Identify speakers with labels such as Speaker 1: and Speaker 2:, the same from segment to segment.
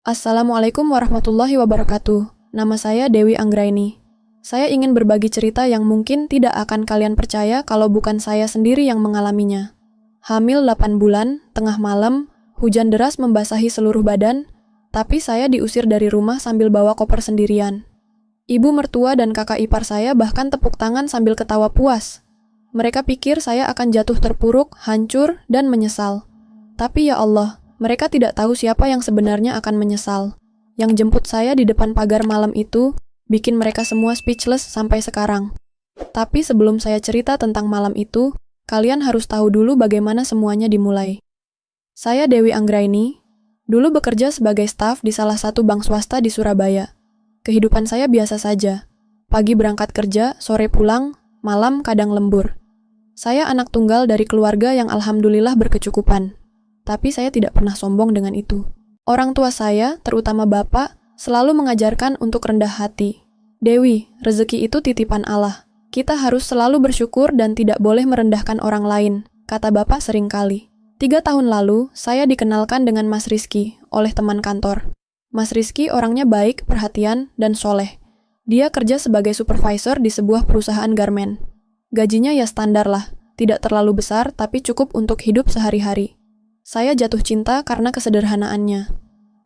Speaker 1: Assalamualaikum warahmatullahi wabarakatuh. Nama saya Dewi Anggraini. Saya ingin berbagi cerita yang mungkin tidak akan kalian percaya kalau bukan saya sendiri yang mengalaminya. Hamil 8 bulan, tengah malam, hujan deras membasahi seluruh badan, tapi saya diusir dari rumah sambil bawa koper sendirian. Ibu mertua dan kakak ipar saya bahkan tepuk tangan sambil ketawa puas. Mereka pikir saya akan jatuh terpuruk, hancur, dan menyesal. Tapi ya Allah, mereka tidak tahu siapa yang sebenarnya akan menyesal. Yang jemput saya di depan pagar malam itu bikin mereka semua speechless sampai sekarang. Tapi sebelum saya cerita tentang malam itu, kalian harus tahu dulu bagaimana semuanya dimulai. Saya Dewi Anggraini, dulu bekerja sebagai staf di salah satu bank swasta di Surabaya. Kehidupan saya biasa saja. Pagi berangkat kerja, sore pulang, malam kadang lembur. Saya anak tunggal dari keluarga yang alhamdulillah berkecukupan. Tapi saya tidak pernah sombong dengan itu. Orang tua saya, terutama bapak, selalu mengajarkan untuk rendah hati. Dewi, rezeki itu titipan Allah. Kita harus selalu bersyukur dan tidak boleh merendahkan orang lain, kata bapak seringkali. 3 tahun lalu, saya dikenalkan dengan Mas Rizky oleh teman kantor. Mas Rizky orangnya baik, perhatian, dan soleh. Dia kerja sebagai supervisor di sebuah perusahaan garmen. Gajinya ya standar lah, tidak terlalu besar tapi cukup untuk hidup sehari-hari. Saya jatuh cinta karena kesederhanaannya.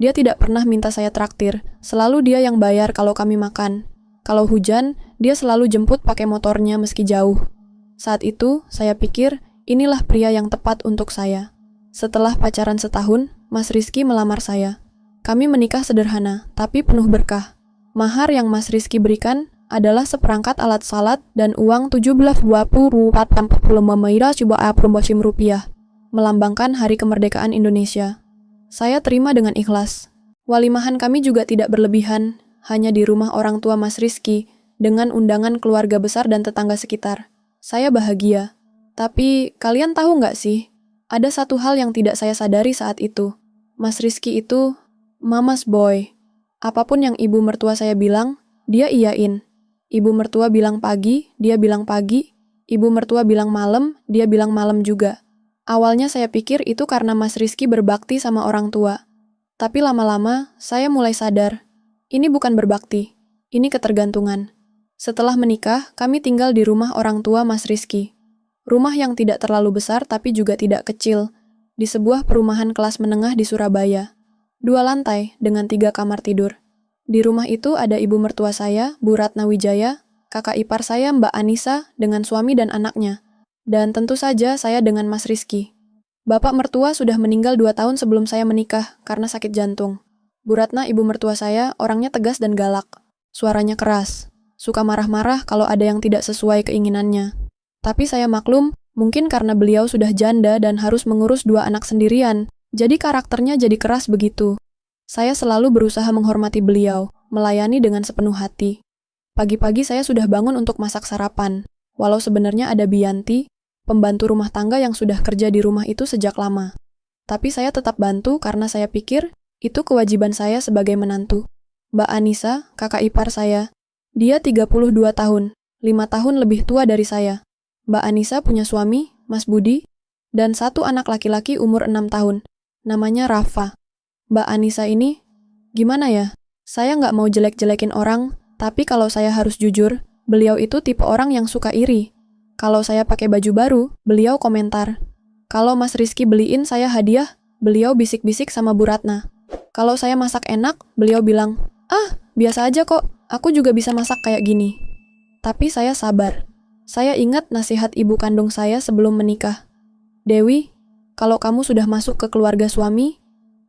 Speaker 1: Dia tidak pernah minta saya traktir, selalu dia yang bayar kalau kami makan. Kalau hujan, dia selalu jemput pakai motornya meski jauh. Saat itu, saya pikir, inilah pria yang tepat untuk saya. Setelah pacaran setahun, Mas Rizky melamar saya. Kami menikah sederhana, tapi penuh berkah. Mahar yang Mas Rizky berikan adalah seperangkat alat salat dan uang 17,24 rupiah, melambangkan Hari Kemerdekaan Indonesia. Saya terima dengan ikhlas. Walimahan kami juga tidak berlebihan, hanya di rumah orang tua Mas Rizky, dengan undangan keluarga besar dan tetangga sekitar. Saya bahagia. Tapi, kalian tahu nggak sih, ada satu hal yang tidak saya sadari saat itu. Mas Rizky itu, mama's boy. Apapun yang ibu mertua saya bilang, dia iyain. Ibu mertua bilang pagi, dia bilang pagi. Ibu mertua bilang malam, dia bilang malam juga. Awalnya saya pikir itu karena Mas Rizky berbakti sama orang tua. Tapi lama-lama, saya mulai sadar. Ini bukan berbakti, ini ketergantungan. Setelah menikah, kami tinggal di rumah orang tua Mas Rizky. Rumah yang tidak terlalu besar tapi juga tidak kecil, di sebuah perumahan kelas menengah di Surabaya. 2 lantai dengan 3 kamar tidur. Di rumah itu ada ibu mertua saya, Bu Ratna Wijaya, kakak ipar saya Mbak Anissa dengan suami dan anaknya. Dan tentu saja saya dengan Mas Rizky. Bapak mertua sudah meninggal 2 tahun sebelum saya menikah karena sakit jantung. Bu Ratna, ibu mertua saya, orangnya tegas dan galak. Suaranya keras, suka marah-marah kalau ada yang tidak sesuai keinginannya. Tapi saya maklum, mungkin karena beliau sudah janda dan harus mengurus 2 anak sendirian, jadi karakternya jadi keras begitu. Saya selalu berusaha menghormati beliau, melayani dengan sepenuh hati. Pagi-pagi saya sudah bangun untuk masak sarapan. Walau sebenarnya ada Bianti, pembantu rumah tangga yang sudah kerja di rumah itu sejak lama. Tapi saya tetap bantu karena saya pikir itu kewajiban saya sebagai menantu. Mbak Anissa, kakak ipar saya, dia 32 tahun, 5 tahun lebih tua dari saya. Mbak Anissa punya suami, Mas Budi, dan 1 anak laki-laki umur 6 tahun, namanya Rafa. Mbak Anissa ini, gimana ya? Saya nggak mau jelek-jelekin orang, tapi kalau saya harus jujur, beliau itu tipe orang yang suka iri. Kalau saya pakai baju baru, beliau komentar. Kalau Mas Rizky beliin saya hadiah, beliau bisik-bisik sama Bu Ratna. Kalau saya masak enak, beliau bilang, biasa aja kok, aku juga bisa masak kayak gini. Tapi saya sabar. Saya ingat nasihat ibu kandung saya sebelum menikah. Dewi, kalau kamu sudah masuk ke keluarga suami,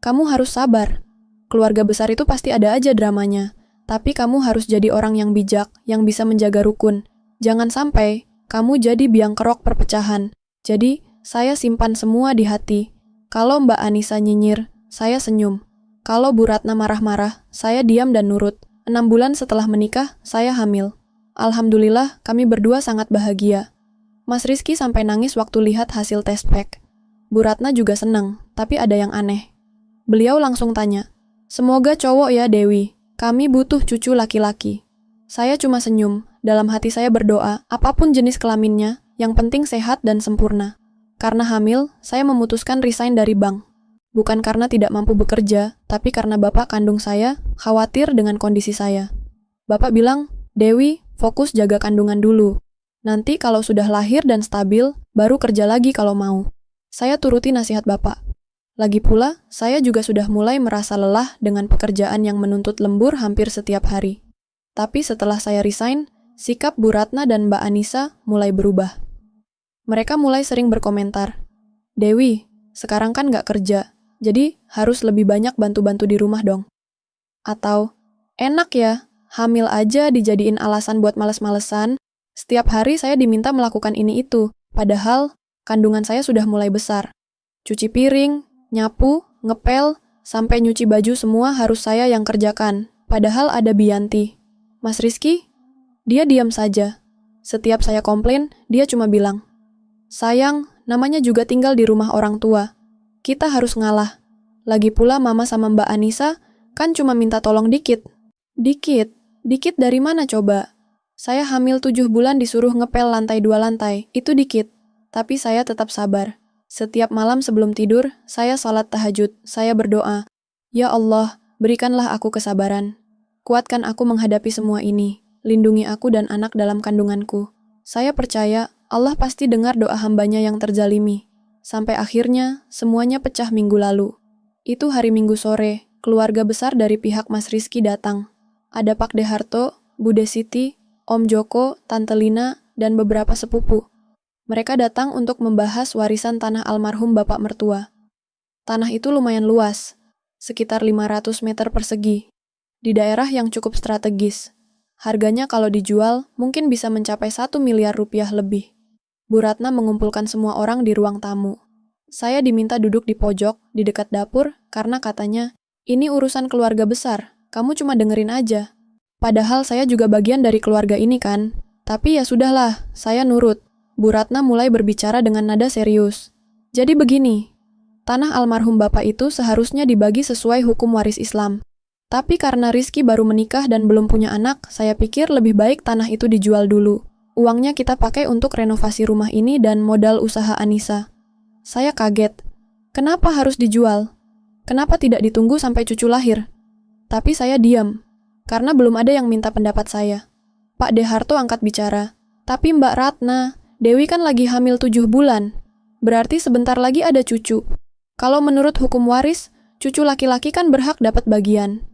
Speaker 1: kamu harus sabar. Keluarga besar itu pasti ada aja dramanya. Tapi kamu harus jadi orang yang bijak, yang bisa menjaga rukun. Jangan sampai kamu jadi biang kerok perpecahan. Jadi, saya simpan semua di hati. Kalau Mbak Anissa nyinyir, saya senyum. Kalau Bu Ratna marah-marah, saya diam dan nurut. 6 bulan setelah menikah, saya hamil. Alhamdulillah, kami berdua sangat bahagia. Mas Rizky sampai nangis waktu lihat hasil tes pack. Bu Ratna juga senang, tapi ada yang aneh. Beliau langsung tanya, "Semoga cowok ya Dewi. Kami butuh cucu laki-laki." Saya cuma senyum, dalam hati saya berdoa, apapun jenis kelaminnya, yang penting sehat dan sempurna. Karena hamil, saya memutuskan resign dari bank. Bukan karena tidak mampu bekerja, Tapi karena bapak kandung saya, khawatir dengan kondisi saya. Bapak bilang, "Dewi, fokus jaga kandungan dulu. Nanti kalau sudah lahir dan stabil, baru kerja lagi kalau mau." Saya turuti nasihat bapak. Lagi pula, saya juga sudah mulai merasa lelah dengan pekerjaan yang menuntut lembur hampir setiap hari. Tapi setelah saya resign, sikap Bu Ratna dan Mbak Anissa mulai berubah. Mereka mulai sering berkomentar, "Dewi, sekarang kan nggak kerja, jadi harus lebih banyak bantu-bantu di rumah dong." Atau, "Enak ya, hamil aja dijadiin alasan buat males-malesan. Setiap hari saya diminta melakukan ini itu, padahal kandungan saya sudah mulai besar. Cuci piring, nyapu, ngepel, sampai nyuci baju semua harus saya yang kerjakan. Padahal ada Bianti. Mas Rizky?" Dia diam saja. Setiap saya komplain, dia cuma bilang, "Sayang, namanya juga tinggal di rumah orang tua. Kita harus ngalah. Lagi pula mama sama Mbak Anissa kan cuma minta tolong dikit." Dikit? Dikit dari mana coba? Saya hamil 7 bulan disuruh ngepel lantai 2 lantai, itu dikit. Tapi saya tetap sabar. Setiap malam sebelum tidur, saya salat tahajud, saya berdoa, "Ya Allah, berikanlah aku kesabaran. Kuatkan aku menghadapi semua ini. Lindungi aku dan anak dalam kandunganku." Saya percaya Allah pasti dengar doa hambanya yang terzalimi. Sampai akhirnya, semuanya pecah minggu lalu. Itu hari Minggu sore, keluarga besar dari pihak Mas Rizky datang. Ada Pak Deharto, Bude Siti, Om Joko, Tante Lina, dan beberapa sepupu. Mereka datang untuk membahas warisan tanah almarhum bapak mertua. Tanah itu lumayan luas, sekitar 500 meter persegi, di daerah yang cukup strategis. Harganya kalau dijual mungkin bisa mencapai 1 miliar rupiah lebih. Bu Ratna mengumpulkan semua orang di ruang tamu. Saya diminta duduk di pojok, di dekat dapur, karena katanya, "Ini urusan keluarga besar, kamu cuma dengerin aja." Padahal saya juga bagian dari keluarga ini kan. Tapi ya sudahlah, saya nurut. Bu Ratna mulai berbicara dengan nada serius. "Jadi begini, tanah almarhum bapak itu seharusnya dibagi sesuai hukum waris Islam. Tapi karena Rizky baru menikah dan belum punya anak, saya pikir lebih baik tanah itu dijual dulu. Uangnya kita pakai untuk renovasi rumah ini dan modal usaha Anissa." Saya kaget. Kenapa harus dijual? Kenapa tidak ditunggu sampai cucu lahir? Tapi saya diam, karena belum ada yang minta pendapat saya. Pak Deharto angkat bicara. "Tapi Mbak Ratna, Dewi kan lagi hamil 7 bulan. Berarti sebentar lagi ada cucu. Kalau menurut hukum waris, cucu laki-laki kan berhak dapat bagian."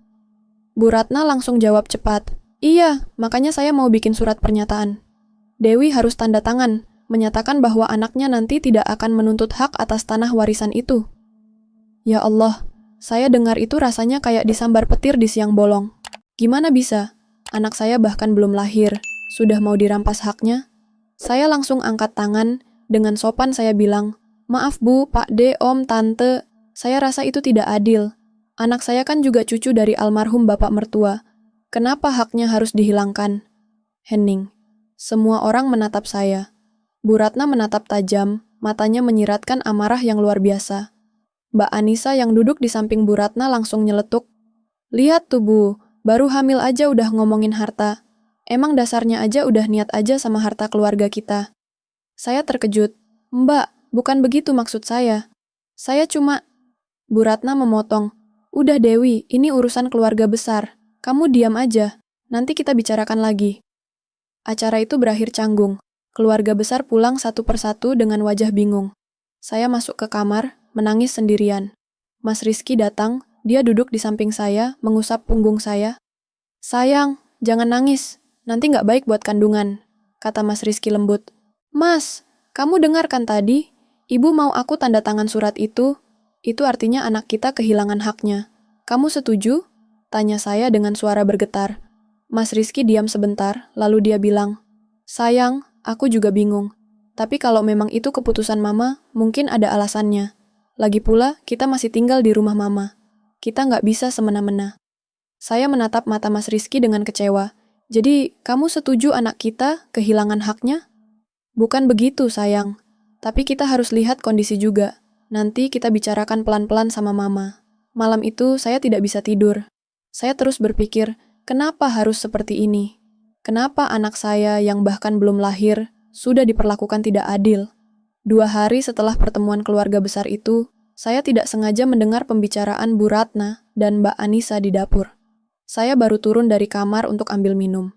Speaker 1: Bu Ratna langsung jawab cepat, "Iya, makanya saya mau bikin surat pernyataan. Dewi harus tanda tangan, menyatakan bahwa anaknya nanti tidak akan menuntut hak atas tanah warisan itu." Ya Allah, saya dengar itu rasanya kayak disambar petir di siang bolong. Gimana bisa? Anak saya bahkan belum lahir, sudah mau dirampas haknya? Saya langsung angkat tangan, dengan sopan saya bilang, "Maaf Bu, Pak De, Om, Tante, saya rasa itu tidak adil. Anak saya kan juga cucu dari almarhum bapak mertua. Kenapa haknya harus dihilangkan?" Hening. Semua orang menatap saya. Bu Ratna menatap tajam, matanya menyiratkan amarah yang luar biasa. Mbak Anissa yang duduk di samping Bu Ratna langsung nyeletuk, "Lihat tuh Bu, baru hamil aja udah ngomongin harta. Emang dasarnya aja udah niat aja sama harta keluarga kita." Saya terkejut. "Mbak, bukan begitu maksud saya. Saya cuma..." Bu Ratna memotong, "Udah Dewi, ini urusan keluarga besar. Kamu diam aja, nanti kita bicarakan lagi." Acara itu berakhir canggung. Keluarga besar pulang satu persatu dengan wajah bingung. Saya masuk ke kamar, menangis sendirian. Mas Rizky datang, dia duduk di samping saya, mengusap punggung saya. "Sayang, jangan nangis, nanti nggak baik buat kandungan," kata Mas Rizky lembut. "Mas, kamu dengar kan tadi? Ibu mau aku tanda tangan surat itu. Itu artinya anak kita kehilangan haknya. Kamu setuju?" Tanya saya dengan suara bergetar. Mas Rizky diam sebentar, lalu dia bilang, "Sayang, aku juga bingung. Tapi kalau memang itu keputusan Mama, mungkin ada alasannya. Lagi pula, kita masih tinggal di rumah Mama. Kita nggak bisa semena-mena." Saya menatap mata Mas Rizky dengan kecewa. "Jadi, kamu setuju anak kita kehilangan haknya?" "Bukan begitu, sayang. Tapi kita harus lihat kondisi juga. Nanti kita bicarakan pelan-pelan sama Mama." Malam itu, saya tidak bisa tidur. Saya terus berpikir, kenapa harus seperti ini? Kenapa anak saya yang bahkan belum lahir sudah diperlakukan tidak adil? 2 hari setelah pertemuan keluarga besar itu, Saya tidak sengaja mendengar pembicaraan Bu Ratna dan Mbak Anissa di dapur. Saya baru turun dari kamar untuk ambil minum.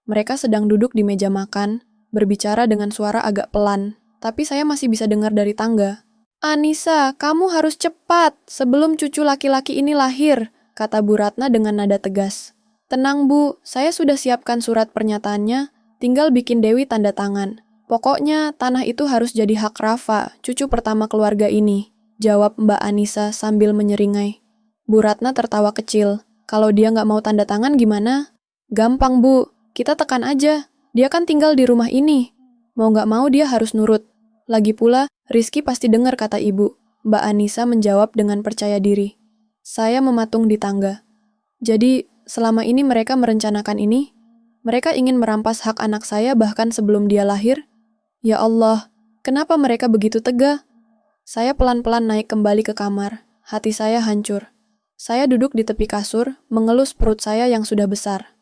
Speaker 1: Mereka sedang duduk di meja makan, berbicara dengan suara agak pelan, tapi saya masih bisa dengar dari tangga. "Anissa, kamu harus cepat sebelum cucu laki-laki ini lahir," kata Bu Ratna dengan nada tegas. "Tenang Bu, saya sudah siapkan surat pernyataannya, tinggal bikin Dewi tanda tangan. Pokoknya tanah itu harus jadi hak Rafa, cucu pertama keluarga ini," jawab Mbak Anissa sambil menyeringai. Bu Ratna tertawa kecil. "Kalau dia nggak mau tanda tangan gimana?" "Gampang Bu, kita tekan aja. Dia kan tinggal di rumah ini. Mau nggak mau dia harus nurut. Lagi pula, Rizky pasti dengar," kata ibu. Mbak Anissa menjawab dengan percaya diri. Saya mematung di tangga. "Jadi, selama ini mereka merencanakan ini? Mereka ingin merampas hak anak saya bahkan sebelum dia lahir? Ya Allah, kenapa mereka begitu tega?" Saya pelan-pelan naik kembali ke kamar. Hati saya hancur. Saya duduk di tepi kasur, mengelus perut saya yang sudah besar.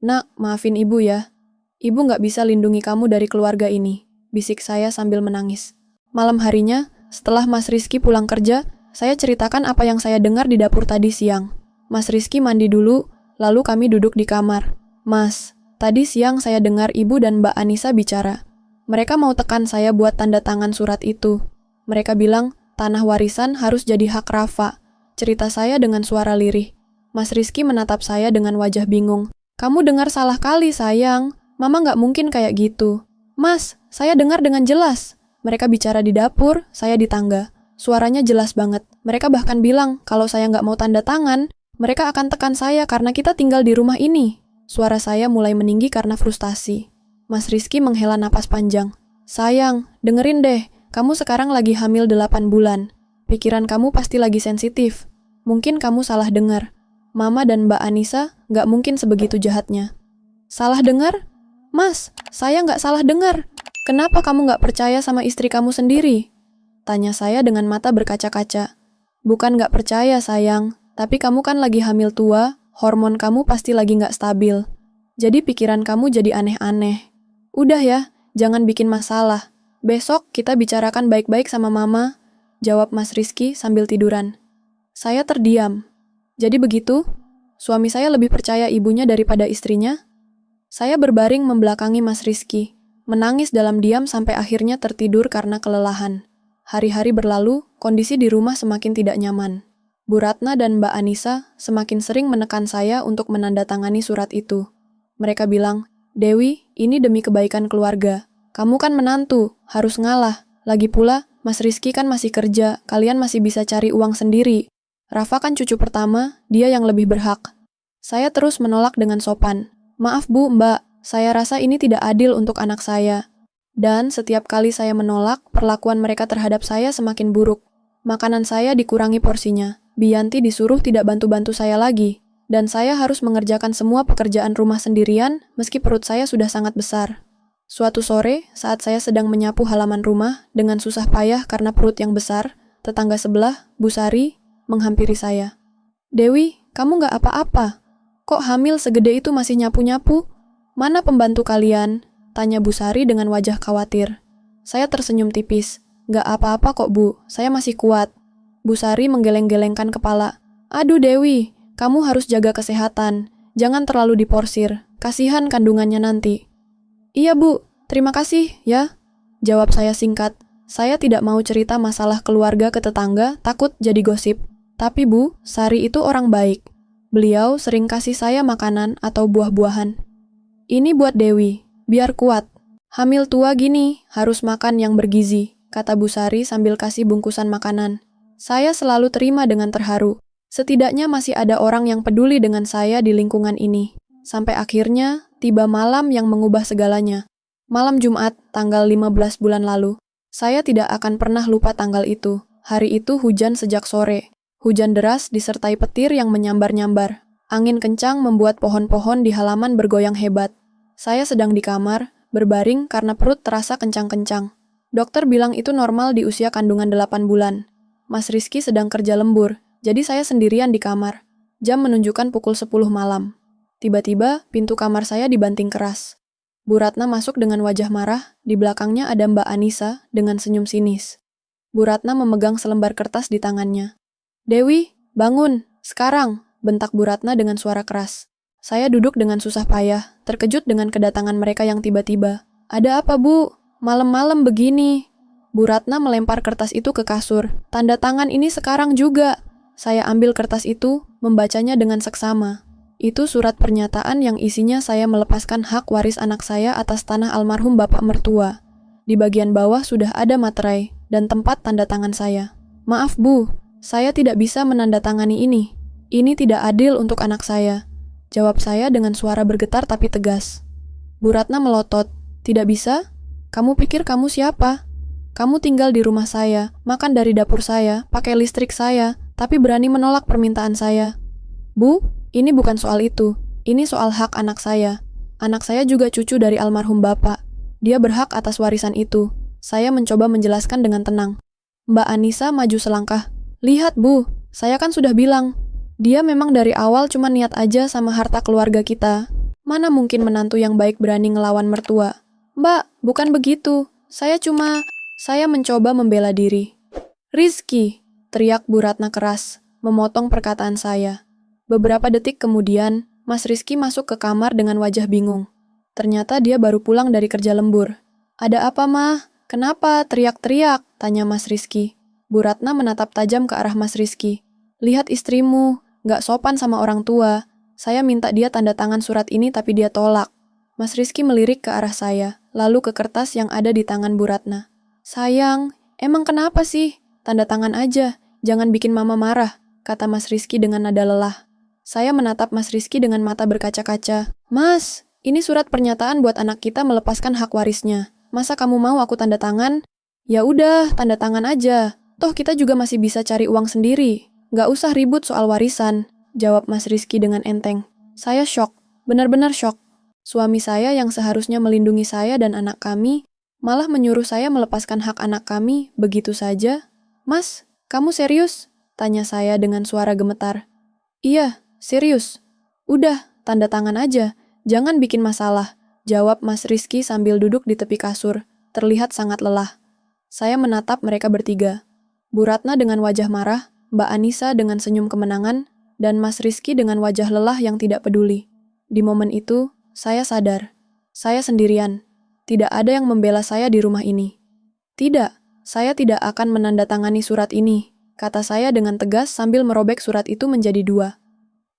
Speaker 1: "Nak, maafin ibu ya. Ibu nggak bisa lindungi kamu dari keluarga ini," bisik saya sambil menangis. Malam harinya, setelah Mas Rizky pulang kerja, saya ceritakan apa yang saya dengar di dapur tadi siang. Mas Rizky mandi dulu, lalu kami duduk di kamar. "Mas, tadi siang saya dengar ibu dan Mbak Anissa bicara. Mereka mau tekan saya buat tanda tangan surat itu. Mereka bilang, tanah warisan harus jadi hak Rafa," cerita saya dengan suara lirih. Mas Rizky menatap saya dengan wajah bingung. "Kamu dengar salah kali, sayang. Mama nggak mungkin kayak gitu." "Mas, saya dengar dengan jelas. Mereka bicara di dapur, saya di tangga. Suaranya jelas banget. Mereka bahkan bilang, kalau saya nggak mau tanda tangan, mereka akan tekan saya karena kita tinggal di rumah ini." Suara saya mulai meninggi karena frustasi. Mas Rizky menghela napas panjang. "Sayang, dengerin deh. Kamu sekarang lagi hamil 8 bulan. Pikiran kamu pasti lagi sensitif. Mungkin kamu salah dengar. Mama dan Mbak Anissa nggak mungkin sebegitu jahatnya." "Salah dengar? Mas, saya nggak salah dengar. Kenapa kamu nggak percaya sama istri kamu sendiri?" Tanya saya dengan mata berkaca-kaca. "Bukan nggak percaya, sayang. Tapi kamu kan lagi hamil tua, hormon kamu pasti lagi nggak stabil. Jadi pikiran kamu jadi aneh-aneh. Udah ya, jangan bikin masalah. Besok kita bicarakan baik-baik sama Mama," jawab Mas Rizky sambil tiduran. Saya terdiam. Jadi begitu? Suami saya lebih percaya ibunya daripada istrinya? Saya berbaring membelakangi Mas Rizky, menangis dalam diam sampai akhirnya tertidur karena kelelahan. Hari-hari berlalu, kondisi di rumah semakin tidak nyaman. Bu Ratna dan Mbak Anissa semakin sering menekan saya untuk menandatangani surat itu. Mereka bilang, "Dewi, ini demi kebaikan keluarga. Kamu kan menantu, harus ngalah. Lagi pula, Mas Rizky kan masih kerja, kalian masih bisa cari uang sendiri. Rafa kan cucu pertama, dia yang lebih berhak." Saya terus menolak dengan sopan. "Maaf Bu, Mbak, saya rasa ini tidak adil untuk anak saya." Dan setiap kali saya menolak, perlakuan mereka terhadap saya semakin buruk. Makanan saya dikurangi porsinya. Bianti disuruh tidak bantu-bantu saya lagi. Dan saya harus mengerjakan semua pekerjaan rumah sendirian, meski perut saya sudah sangat besar. Suatu sore, saat saya sedang menyapu halaman rumah dengan susah payah karena perut yang besar, tetangga sebelah, Bu Sari, menghampiri saya. "Dewi, kamu nggak apa-apa? Kok hamil segede itu masih nyapu-nyapu? Mana pembantu kalian?" tanya Bu Sari dengan wajah khawatir. Saya tersenyum tipis. "Nggak apa-apa kok Bu, saya masih kuat." Bu Sari menggeleng-gelengkan kepala. "Aduh Dewi, kamu harus jaga kesehatan. Jangan terlalu diporsir, kasihan kandungannya nanti." "Iya Bu, terima kasih ya," jawab saya singkat. Saya tidak mau cerita masalah keluarga ke tetangga, takut jadi gosip. Tapi Bu, Sari itu orang baik. Beliau sering kasih saya makanan atau buah-buahan. "Ini buat Dewi, biar kuat. Hamil tua gini, harus makan yang bergizi," kata Bu Sari sambil kasih bungkusan makanan. Saya selalu terima dengan terharu. Setidaknya masih ada orang yang peduli dengan saya di lingkungan ini. Sampai akhirnya, tiba malam yang mengubah segalanya. Malam Jumat, tanggal 15 bulan lalu. Saya tidak akan pernah lupa tanggal itu. Hari itu hujan sejak sore. Hujan deras disertai petir yang menyambar-nyambar. Angin kencang membuat pohon-pohon di halaman bergoyang hebat. Saya sedang di kamar, berbaring karena perut terasa kencang-kencang. Dokter bilang itu normal di usia kandungan 8 bulan. Mas Rizky sedang kerja lembur, jadi saya sendirian di kamar. Jam menunjukkan pukul 10 malam. Tiba-tiba, pintu kamar saya dibanting keras. Bu Ratna masuk dengan wajah marah, di belakangnya ada Mbak Anissa dengan senyum sinis. Bu Ratna memegang selembar kertas di tangannya. "Dewi, bangun, sekarang," bentak Bu Ratna dengan suara keras. Saya duduk dengan susah payah, terkejut dengan kedatangan mereka yang tiba-tiba. "Ada apa, Bu? Malam-malam begini." Bu Ratna melempar kertas itu ke kasur. "Tanda tangan ini sekarang juga." Saya ambil kertas itu, membacanya dengan seksama. Itu surat pernyataan yang isinya saya melepaskan hak waris anak saya atas tanah almarhum bapak mertua. Di bagian bawah sudah ada materai dan tempat tanda tangan saya. "Maaf, Bu, saya tidak bisa menandatangani ini. Ini tidak adil untuk anak saya," jawab saya dengan suara bergetar tapi tegas. Bu Ratna melotot. "Tidak bisa? Kamu pikir kamu siapa? Kamu tinggal di rumah saya, makan dari dapur saya, pakai listrik saya, tapi berani menolak permintaan saya." "Bu, ini bukan soal itu. Ini soal hak anak saya. Anak saya juga cucu dari almarhum bapak. Dia berhak atas warisan itu." Saya mencoba menjelaskan dengan tenang. Mbak Anissa maju selangkah. "Lihat, Bu, saya kan sudah bilang. Dia memang dari awal cuma niat aja sama harta keluarga kita. Mana mungkin menantu yang baik berani ngelawan mertua?" "Mbak, bukan begitu. Saya mencoba membela diri." "Rizky!" teriak Bu Ratna keras, memotong perkataan saya. Beberapa detik kemudian, Mas Rizky masuk ke kamar dengan wajah bingung. Ternyata dia baru pulang dari kerja lembur. "Ada apa, Mah? Kenapa teriak-teriak?" tanya Mas Rizky. Bu Ratna menatap tajam ke arah Mas Rizky. "Lihat istrimu, gak sopan sama orang tua. Saya minta dia tanda tangan surat ini tapi dia tolak." Mas Rizky melirik ke arah saya, lalu ke kertas yang ada di tangan Bu Ratna. "Sayang, emang kenapa sih? Tanda tangan aja, jangan bikin mama marah," kata Mas Rizky dengan nada lelah. Saya menatap Mas Rizky dengan mata berkaca-kaca. "Mas, ini surat pernyataan buat anak kita melepaskan hak warisnya. Masa kamu mau aku tanda tangan?" "Ya udah, tanda tangan aja. Toh kita juga masih bisa cari uang sendiri. Gak usah ribut soal warisan," jawab Mas Rizky dengan enteng. Saya syok, benar-benar syok. Suami saya yang seharusnya melindungi saya dan anak kami, malah menyuruh saya melepaskan hak anak kami begitu saja. "Mas, kamu serius?" tanya saya dengan suara gemetar. "Iya, serius." "Udah, tanda tangan aja. Jangan bikin masalah," jawab Mas Rizky sambil duduk di tepi kasur, terlihat sangat lelah. Saya menatap mereka bertiga. Bu Ratna dengan wajah marah, Mbak Anissa dengan senyum kemenangan, dan Mas Rizky dengan wajah lelah yang tidak peduli. Di momen itu, saya sadar. Saya sendirian. Tidak ada yang membela saya di rumah ini. "Tidak, saya tidak akan menandatangani surat ini," kata saya dengan tegas sambil merobek surat itu menjadi dua.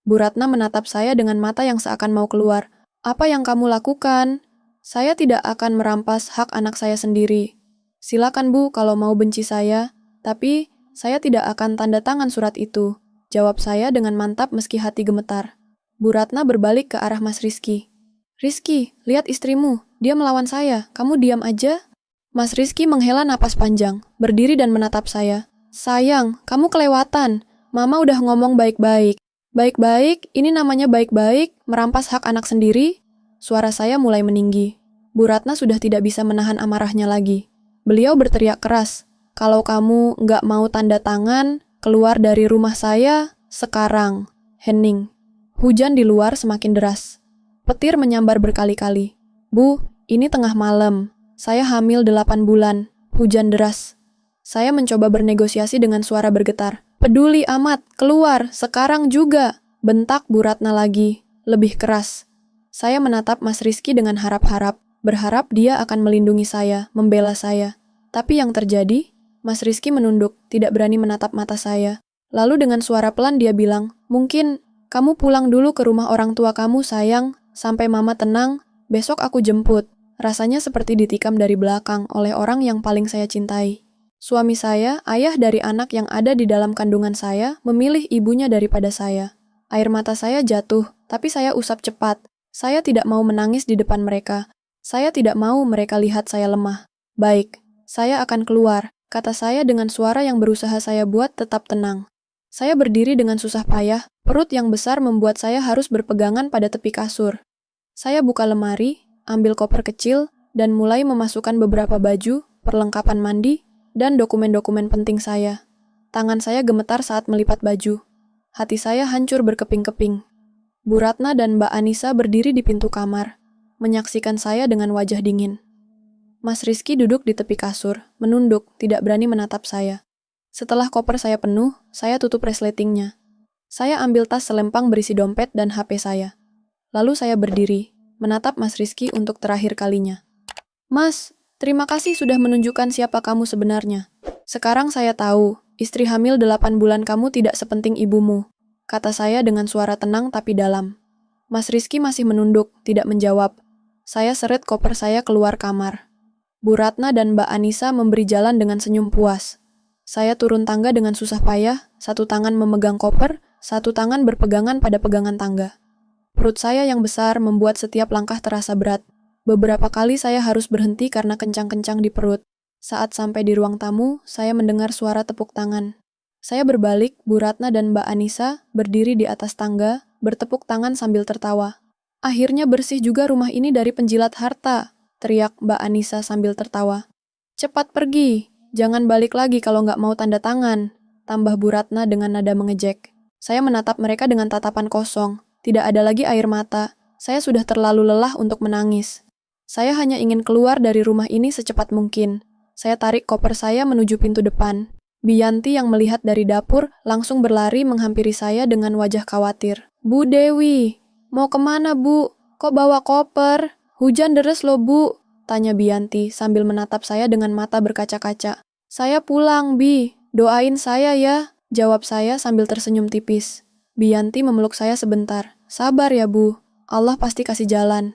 Speaker 1: Bu Ratna menatap saya dengan mata yang seakan mau keluar. "Apa yang kamu lakukan? Saya tidak akan merampas hak anak saya sendiri. Silakan, Bu, kalau mau benci saya, tapi saya tidak akan tanda tangan surat itu," jawab saya dengan mantap meski hati gemetar. Bu Ratna berbalik ke arah Mas Rizky. "Rizky, lihat istrimu, dia melawan saya, kamu diam aja?" Mas Rizky menghela napas panjang, berdiri dan menatap saya. "Sayang, kamu kelewatan. Mama udah ngomong baik-baik." "Baik-baik? Ini namanya baik-baik? Merampas hak anak sendiri?" Suara saya mulai meninggi. Bu Ratna sudah tidak bisa menahan amarahnya lagi. Beliau berteriak keras, "Kalau kamu nggak mau tanda tangan, keluar dari rumah saya sekarang." Hening. Hujan di luar semakin deras. Petir menyambar berkali-kali. "Bu, ini tengah malam. Saya hamil 8 bulan. Hujan deras." Saya mencoba bernegosiasi dengan suara bergetar. "Peduli amat, keluar, sekarang juga," bentak Bu Ratna lagi, lebih keras. Saya menatap Mas Rizky dengan harap-harap, berharap dia akan melindungi saya, membela saya. Tapi yang terjadi, Mas Rizky menunduk, tidak berani menatap mata saya. Lalu dengan suara pelan dia bilang, "Mungkin kamu pulang dulu ke rumah orang tua kamu, sayang, sampai mama tenang, besok aku jemput." Rasanya seperti ditikam dari belakang oleh orang yang paling saya cintai. Suami saya, ayah dari anak yang ada di dalam kandungan saya, memilih ibunya daripada saya. Air mata saya jatuh, tapi saya usap cepat. Saya tidak mau menangis di depan mereka. Saya tidak mau mereka lihat saya lemah. "Baik, saya akan keluar," kata saya dengan suara yang berusaha saya buat tetap tenang. Saya berdiri dengan susah payah, perut yang besar membuat saya harus berpegangan pada tepi kasur. Saya buka lemari, ambil koper kecil, dan mulai memasukkan beberapa baju, perlengkapan mandi, dan dokumen-dokumen penting saya. Tangan saya gemetar saat melipat baju. Hati saya hancur berkeping-keping. Bu Ratna dan Mbak Anissa berdiri di pintu kamar, menyaksikan saya dengan wajah dingin. Mas Rizky duduk di tepi kasur, menunduk, tidak berani menatap saya. Setelah koper saya penuh, saya tutup resletingnya. Saya ambil tas selempang berisi dompet dan HP saya. Lalu saya berdiri, menatap Mas Rizky untuk terakhir kalinya. Mas, terima kasih sudah menunjukkan siapa kamu sebenarnya. Sekarang saya tahu, istri hamil 8 bulan kamu tidak sepenting ibumu, kata saya dengan suara tenang tapi dalam. Mas Rizky masih menunduk, tidak menjawab. Saya seret koper saya keluar kamar. Bu Ratna dan Mbak Anissa memberi jalan dengan senyum puas. Saya turun tangga dengan susah payah, satu tangan memegang koper, satu tangan berpegangan pada pegangan tangga. Perut saya yang besar membuat setiap langkah terasa berat. Beberapa kali saya harus berhenti karena kencang-kencang di perut. Saat sampai di ruang tamu, saya mendengar suara tepuk tangan. Saya berbalik, Bu Ratna dan Mbak Anissa berdiri di atas tangga, bertepuk tangan sambil tertawa. Akhirnya bersih juga rumah ini dari penjilat harta, teriak Mbak Anissa sambil tertawa. Cepat pergi, jangan balik lagi kalau nggak mau tanda tangan, tambah Bu Ratna dengan nada mengejek. Saya menatap mereka dengan tatapan kosong, tidak ada lagi air mata, saya sudah terlalu lelah untuk menangis. Saya hanya ingin keluar dari rumah ini secepat mungkin. Saya tarik koper saya menuju pintu depan. Bianti yang melihat dari dapur langsung berlari menghampiri saya dengan wajah khawatir. Bu Dewi, mau kemana Bu? Kok bawa koper? Hujan deres loh Bu, tanya Bianti sambil menatap saya dengan mata berkaca-kaca. Saya pulang Bi, doain saya ya, jawab saya sambil tersenyum tipis. Bianti memeluk saya sebentar. Sabar ya Bu, Allah pasti kasih jalan.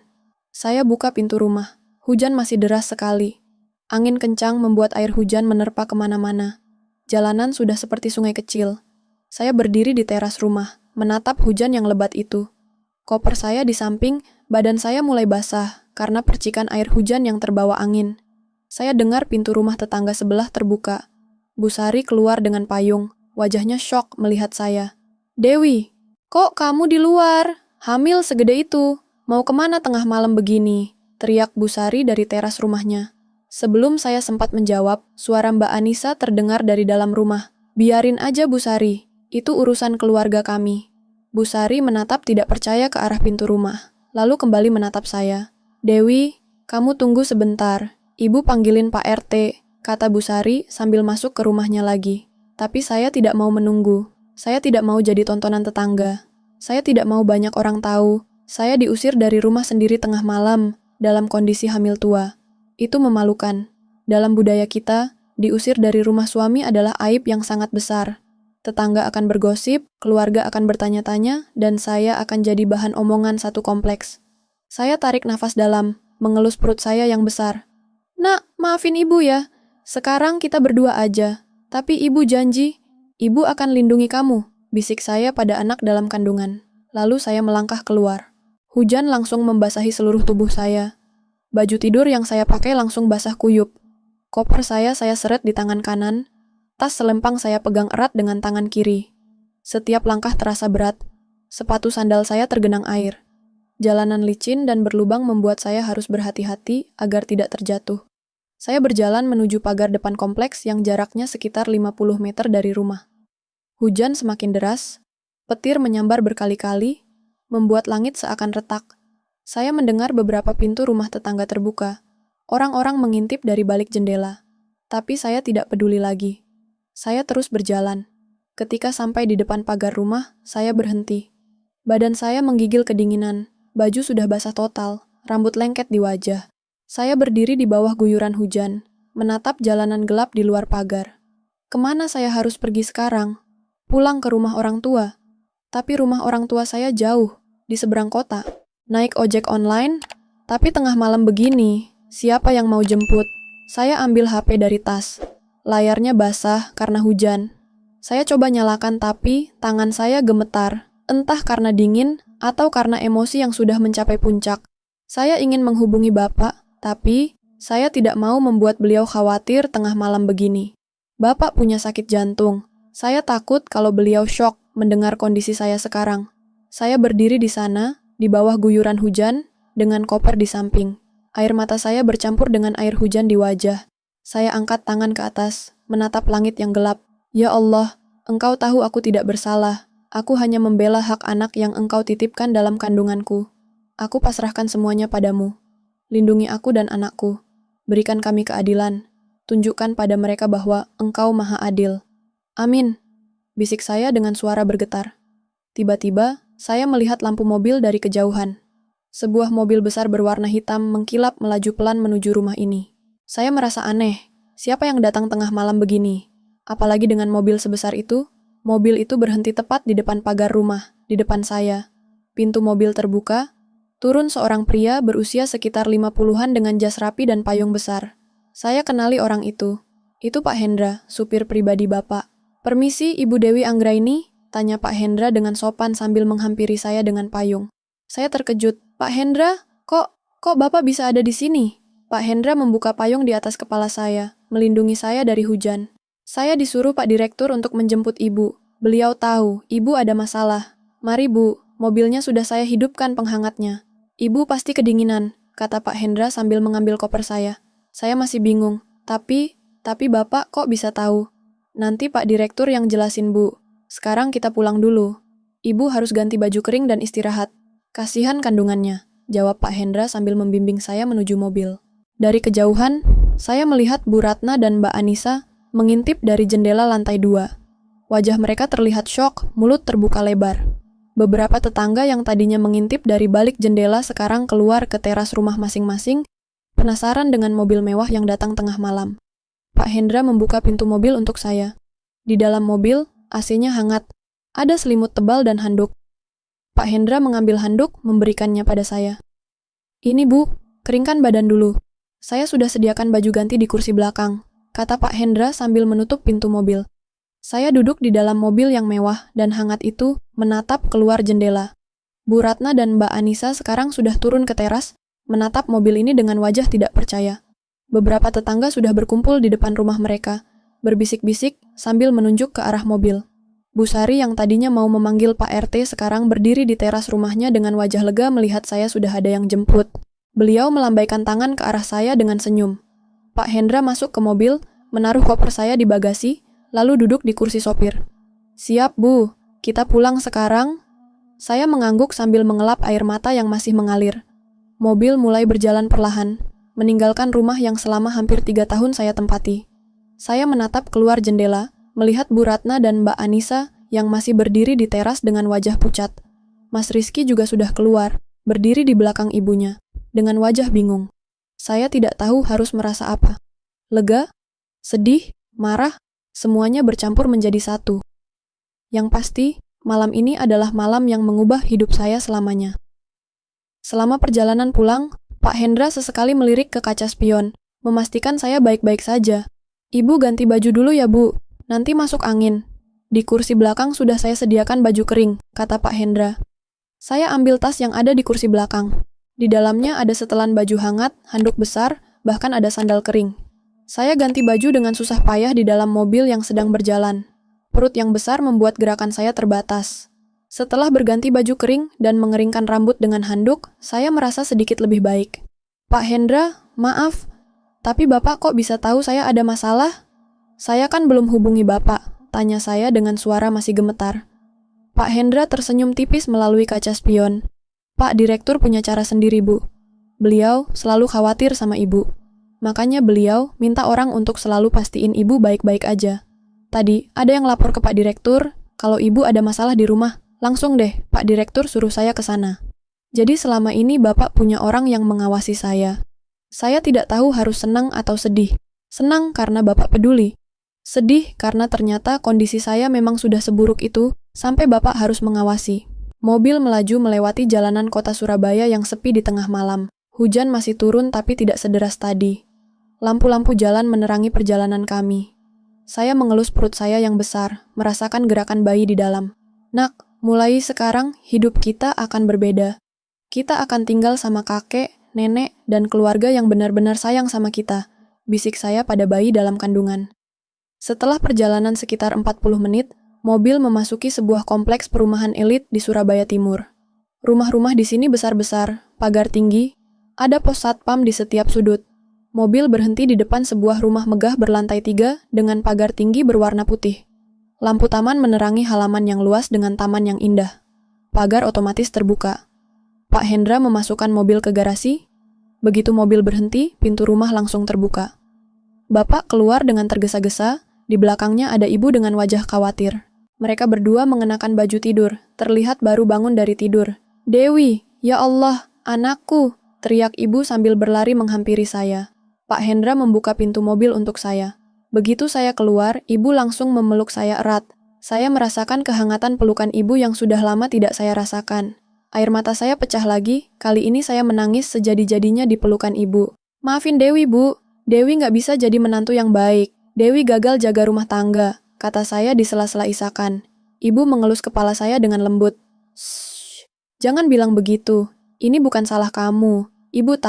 Speaker 1: Saya buka pintu rumah. Hujan masih deras sekali. Angin kencang membuat air hujan menerpa kemana-mana. Jalanan sudah seperti sungai kecil. Saya berdiri di teras rumah, menatap hujan yang lebat itu. Koper saya di samping, badan saya mulai basah karena percikan air hujan yang terbawa angin. Saya dengar pintu rumah tetangga sebelah terbuka. Bu Sari keluar dengan payung, wajahnya syok melihat saya. Dewi, kok kamu di luar? Hamil segede itu. Mau kemana tengah malam begini? Teriak Bu Sari dari teras rumahnya. Sebelum saya sempat menjawab, suara Mbak Anissa terdengar dari dalam rumah. Biarin aja Bu Sari, itu urusan keluarga kami. Bu Sari menatap tidak percaya ke arah pintu rumah, lalu kembali menatap saya. Dewi, kamu tunggu sebentar. Ibu panggilin Pak RT, kata Bu Sari sambil masuk ke rumahnya lagi. Tapi saya tidak mau menunggu. Saya tidak mau jadi tontonan tetangga. Saya tidak mau banyak orang tahu. Saya diusir dari rumah sendiri tengah malam, dalam kondisi hamil tua. Itu memalukan. Dalam budaya kita, diusir dari rumah suami adalah aib yang sangat besar. Tetangga akan bergosip, keluarga akan bertanya-tanya, dan saya akan jadi bahan omongan satu kompleks. Saya tarik nafas dalam, mengelus perut saya yang besar. Nak, maafin ibu ya. Sekarang kita berdua aja. Tapi ibu janji, ibu akan lindungi kamu, bisik saya pada anak dalam kandungan. Lalu saya melangkah keluar. Hujan langsung membasahi seluruh tubuh saya. Baju tidur yang saya pakai langsung basah kuyup. Koper saya seret di tangan kanan. Tas selempang saya pegang erat dengan tangan kiri. Setiap langkah terasa berat. Sepatu sandal saya tergenang air. Jalanan licin dan berlubang membuat saya harus berhati-hati agar tidak terjatuh. Saya berjalan menuju pagar depan kompleks yang jaraknya sekitar 50 meter dari rumah. Hujan semakin deras. Petir menyambar berkali-kali, membuat langit seakan retak. Saya mendengar beberapa pintu rumah tetangga terbuka. Orang-orang mengintip dari balik jendela. Tapi saya tidak peduli lagi. Saya terus berjalan. Ketika sampai di depan pagar rumah, saya berhenti. Badan saya menggigil kedinginan. Baju sudah basah total, rambut lengket di wajah. Saya berdiri di bawah guyuran hujan, menatap jalanan gelap di luar pagar. Kemana saya harus pergi sekarang? Pulang ke rumah orang tua. Tapi rumah orang tua saya jauh, di seberang kota. Naik ojek online, tapi tengah malam begini, siapa yang mau jemput? Saya ambil HP dari tas. Layarnya basah karena hujan. Saya coba nyalakan tapi tangan saya gemetar, entah karena dingin atau karena emosi yang sudah mencapai puncak. Saya ingin menghubungi Bapak, tapi saya tidak mau membuat beliau khawatir tengah malam begini. Bapak punya sakit jantung. Saya takut kalau beliau syok mendengar kondisi saya sekarang. Saya berdiri di sana, di bawah guyuran hujan, dengan koper di samping. Air mata saya bercampur dengan air hujan di wajah. Saya angkat tangan ke atas, menatap langit yang gelap. Ya Allah, Engkau tahu aku tidak bersalah. Aku hanya membela hak anak yang Engkau titipkan dalam kandunganku. Aku pasrahkan semuanya padamu. Lindungi aku dan anakku. Berikan kami keadilan. Tunjukkan pada mereka bahwa Engkau Maha Adil. Amin, bisik saya dengan suara bergetar. Tiba-tiba, saya melihat lampu mobil dari kejauhan. Sebuah mobil besar berwarna hitam mengkilap melaju pelan menuju rumah ini. Saya merasa aneh. Siapa yang datang tengah malam begini? Apalagi dengan mobil sebesar itu. Mobil itu berhenti tepat di depan pagar rumah, di depan saya. Pintu mobil terbuka. Turun seorang pria berusia sekitar 50-an dengan jas rapi dan payung besar. Saya kenali orang itu. Itu Pak Hendra, supir pribadi Bapak. Permisi, Ibu Dewi Anggraini, tanya Pak Hendra dengan sopan sambil menghampiri saya dengan payung. Saya terkejut. Pak Hendra, kok Bapak bisa ada di sini? Pak Hendra membuka payung di atas kepala saya, melindungi saya dari hujan. Saya disuruh Pak Direktur untuk menjemput Ibu. Beliau tahu, Ibu ada masalah. Mari Bu, mobilnya sudah saya hidupkan penghangatnya. Ibu pasti kedinginan, kata Pak Hendra sambil mengambil koper saya. Saya masih bingung, tapi Bapak kok bisa tahu? Nanti Pak Direktur yang jelasin Bu. Sekarang kita pulang dulu. Ibu harus ganti baju kering dan istirahat. Kasihan kandungannya, jawab Pak Hendra sambil membimbing saya menuju mobil. Dari kejauhan, saya melihat Bu Ratna dan Mbak Anissa mengintip dari jendela lantai 2. Wajah mereka terlihat syok, mulut terbuka lebar. Beberapa tetangga yang tadinya mengintip dari balik jendela sekarang keluar ke teras rumah masing-masing, penasaran dengan mobil mewah yang datang tengah malam. Pak Hendra membuka pintu mobil untuk saya. Di dalam mobil, AC-nya hangat. Ada selimut tebal dan handuk. Pak Hendra mengambil handuk, memberikannya pada saya. Ini Bu, keringkan badan dulu. Saya sudah sediakan baju ganti di kursi belakang, kata Pak Hendra sambil menutup pintu mobil. Saya duduk di dalam mobil yang mewah dan hangat itu menatap keluar jendela. Bu Ratna dan Mbak Anissa sekarang sudah turun ke teras, menatap mobil ini dengan wajah tidak percaya. Beberapa tetangga sudah berkumpul di depan rumah mereka, berbisik-bisik sambil menunjuk ke arah mobil. Bu Sari yang tadinya mau memanggil Pak RT sekarang berdiri di teras rumahnya dengan wajah lega melihat saya sudah ada yang jemput. Beliau melambaikan tangan ke arah saya dengan senyum. Pak Hendra masuk ke mobil, menaruh koper saya di bagasi, lalu duduk di kursi sopir. Siap Bu, kita pulang sekarang? Saya mengangguk sambil mengelap air mata yang masih mengalir. Mobil mulai berjalan perlahan, meninggalkan rumah yang selama hampir 3 tahun saya tempati. Saya menatap keluar jendela, melihat Bu Ratna dan Mbak Anissa yang masih berdiri di teras dengan wajah pucat. Mas Rizky juga sudah keluar, berdiri di belakang ibunya, dengan wajah bingung. Saya tidak tahu harus merasa apa. Lega, sedih, marah, semuanya bercampur menjadi satu. Yang pasti, malam ini adalah malam yang mengubah hidup saya selamanya. Selama perjalanan pulang, Pak Hendra sesekali melirik ke kaca spion, memastikan saya baik-baik saja. Ibu ganti baju dulu ya Bu, nanti masuk angin. Di kursi belakang sudah saya sediakan baju kering, kata Pak Hendra. Saya ambil tas yang ada di kursi belakang. Di dalamnya ada setelan baju hangat, handuk besar, bahkan ada sandal kering. Saya ganti baju dengan susah payah di dalam mobil yang sedang berjalan. Perut yang besar membuat gerakan saya terbatas. Setelah berganti baju kering dan mengeringkan rambut dengan handuk, saya merasa sedikit lebih baik. Pak Hendra, maaf, tapi Bapak kok bisa tahu saya ada masalah? Saya kan belum hubungi Bapak, tanya saya dengan suara masih gemetar. Pak Hendra tersenyum tipis melalui kaca spion. Pak Direktur punya cara sendiri, Bu. Beliau selalu khawatir sama Ibu. Makanya beliau minta orang untuk selalu pastiin Ibu baik-baik aja. Tadi ada yang lapor ke Pak Direktur kalau Ibu ada masalah di rumah. Langsung deh, Pak Direktur suruh saya ke sana. Jadi selama ini Bapak punya orang yang mengawasi saya. Saya tidak tahu harus senang atau sedih. Senang karena Bapak peduli. Sedih karena ternyata kondisi saya memang sudah seburuk itu sampai Bapak harus mengawasi. Mobil melaju melewati jalanan kota Surabaya yang sepi di tengah malam. Hujan masih turun tapi tidak sederas tadi. Lampu-lampu jalan menerangi perjalanan kami. Saya mengelus perut saya yang besar, merasakan gerakan bayi di dalam. Nak, mulai sekarang hidup kita akan berbeda. Kita akan tinggal sama kakek, nenek, dan keluarga yang benar-benar sayang sama kita, bisik saya pada bayi dalam kandungan. Setelah perjalanan sekitar 40 menit, mobil memasuki sebuah kompleks perumahan elit di Surabaya Timur. Rumah-rumah di sini besar-besar, pagar tinggi, ada pos satpam di setiap sudut. Mobil berhenti di depan sebuah rumah megah berlantai 3 dengan pagar tinggi berwarna putih. Lampu taman menerangi halaman yang luas dengan taman yang indah. Pagar otomatis terbuka. Pak Hendra memasukkan mobil ke garasi. Begitu mobil berhenti, pintu rumah langsung terbuka. Bapak keluar dengan tergesa-gesa, di belakangnya ada ibu dengan wajah khawatir. Mereka berdua mengenakan baju tidur, terlihat baru bangun dari tidur. "Dewi, ya Allah, anakku!" teriak ibu sambil berlari menghampiri saya. Pak Hendra membuka pintu mobil untuk saya. Begitu saya keluar, ibu langsung memeluk saya erat. Saya merasakan kehangatan pelukan ibu yang sudah lama tidak saya rasakan. Air mata saya pecah lagi, kali ini saya menangis sejadi-jadinya di pelukan ibu. "Maafin Dewi, Bu. Dewi nggak bisa jadi menantu yang baik. Dewi gagal jaga rumah tangga," kata saya di sela-sela isakan. Ibu mengelus kepala saya dengan lembut. "Shh, jangan bilang begitu. Ini bukan salah kamu. Ibu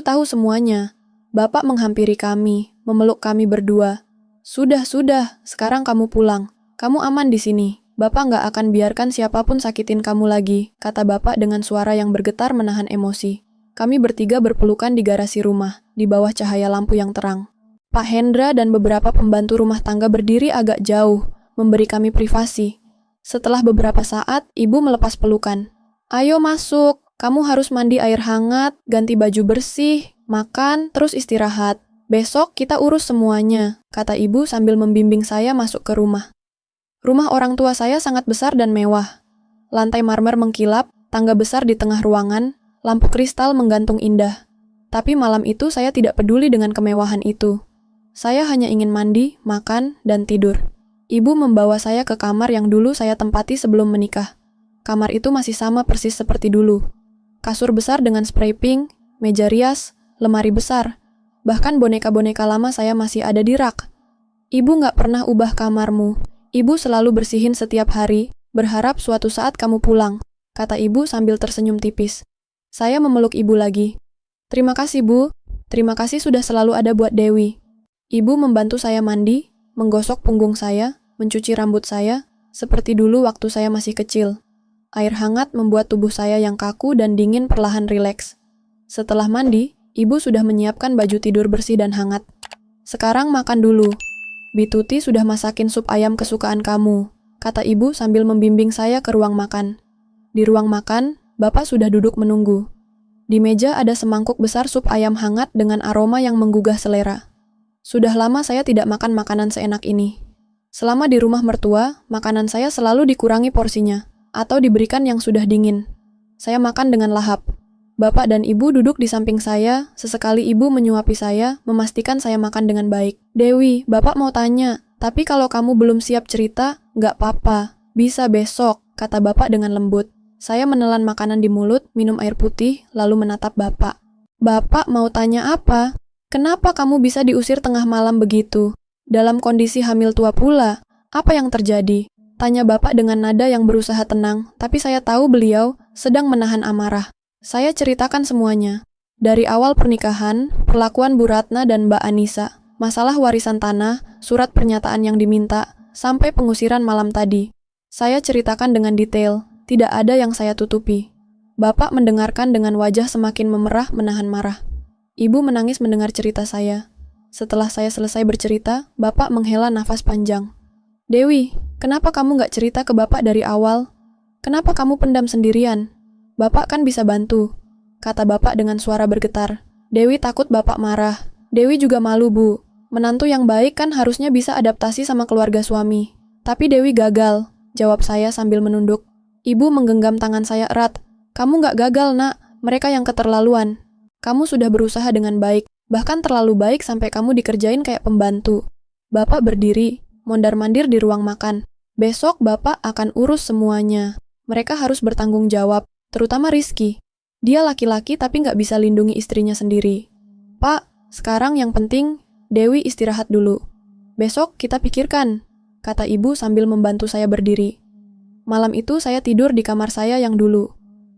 Speaker 1: tahu semuanya." Bapak menghampiri kami, memeluk kami berdua. Sudah, sekarang kamu pulang. Kamu aman di sini. Bapak nggak akan biarkan siapapun sakitin kamu lagi," kata Bapak dengan suara yang bergetar menahan emosi. Kami bertiga berpelukan di garasi rumah, di bawah cahaya lampu yang terang. Pak Hendra dan beberapa pembantu rumah tangga berdiri agak jauh, memberi kami privasi. Setelah beberapa saat, ibu melepas pelukan. "Ayo masuk, kamu harus mandi air hangat, ganti baju bersih, makan, terus istirahat. Besok kita urus semuanya," kata ibu sambil membimbing saya masuk ke rumah. Rumah orang tua saya sangat besar dan mewah. Lantai marmer mengkilap, tangga besar di tengah ruangan, lampu kristal menggantung indah. Tapi malam itu saya tidak peduli dengan kemewahan itu. Saya hanya ingin mandi, makan, dan tidur. Ibu membawa saya ke kamar yang dulu saya tempati sebelum menikah. Kamar itu masih sama persis seperti dulu. Kasur besar dengan spray pink, meja rias, lemari besar. Bahkan boneka-boneka lama saya masih ada di rak. "Ibu nggak pernah ubah kamarmu. Ibu selalu bersihin setiap hari, berharap suatu saat kamu pulang," kata ibu sambil tersenyum tipis. Saya memeluk ibu lagi. "Terima kasih, Bu. Terima kasih sudah selalu ada buat Dewi." Ibu membantu saya mandi, menggosok punggung saya, mencuci rambut saya, seperti dulu waktu saya masih kecil. Air hangat membuat tubuh saya yang kaku dan dingin perlahan rileks. Setelah mandi, ibu sudah menyiapkan baju tidur bersih dan hangat. "Sekarang makan dulu. Bituti sudah masakin sup ayam kesukaan kamu," kata ibu sambil membimbing saya ke ruang makan. Di ruang makan, Bapak sudah duduk menunggu. Di meja ada semangkuk besar sup ayam hangat dengan aroma yang menggugah selera. Sudah lama saya tidak makan makanan seenak ini. Selama di rumah mertua, makanan saya selalu dikurangi porsinya, atau diberikan yang sudah dingin. Saya makan dengan lahap. Bapak dan ibu duduk di samping saya, sesekali ibu menyuapi saya, memastikan saya makan dengan baik. "Dewi, Bapak mau tanya, tapi kalau kamu belum siap cerita, nggak apa-apa. Bisa besok," kata Bapak dengan lembut. Saya menelan makanan di mulut, minum air putih, lalu menatap Bapak. "Bapak mau tanya apa? Kenapa kamu bisa diusir tengah malam begitu? Dalam kondisi hamil tua pula, apa yang terjadi?" tanya Bapak dengan nada yang berusaha tenang, tapi saya tahu beliau sedang menahan amarah. Saya ceritakan semuanya. Dari awal pernikahan, perlakuan Bu Ratna dan Mbak Anissa, masalah warisan tanah, surat pernyataan yang diminta, sampai pengusiran malam tadi. Saya ceritakan dengan detail, tidak ada yang saya tutupi. Bapak mendengarkan dengan wajah semakin memerah menahan marah. Ibu menangis mendengar cerita saya. Setelah saya selesai bercerita, Bapak menghela nafas panjang. "Dewi, kenapa kamu nggak cerita ke Bapak dari awal? Kenapa kamu pendam sendirian? Bapak kan bisa bantu," kata Bapak dengan suara bergetar. "Dewi takut Bapak marah. Dewi juga malu, Bu. Menantu yang baik kan harusnya bisa adaptasi sama keluarga suami. Tapi Dewi gagal," jawab saya sambil menunduk. Ibu menggenggam tangan saya erat. "Kamu nggak gagal, Nak. Mereka yang keterlaluan. Kamu sudah berusaha dengan baik, bahkan terlalu baik sampai kamu dikerjain kayak pembantu." Bapak berdiri, mondar-mandir di ruang makan. "Besok Bapak akan urus semuanya. Mereka harus bertanggung jawab, terutama Rizky. Dia laki-laki tapi nggak bisa lindungi istrinya sendiri. Pak, sekarang yang penting, Dewi istirahat dulu. Besok kita pikirkan," kata ibu sambil membantu saya berdiri. Malam itu saya tidur di kamar saya yang dulu.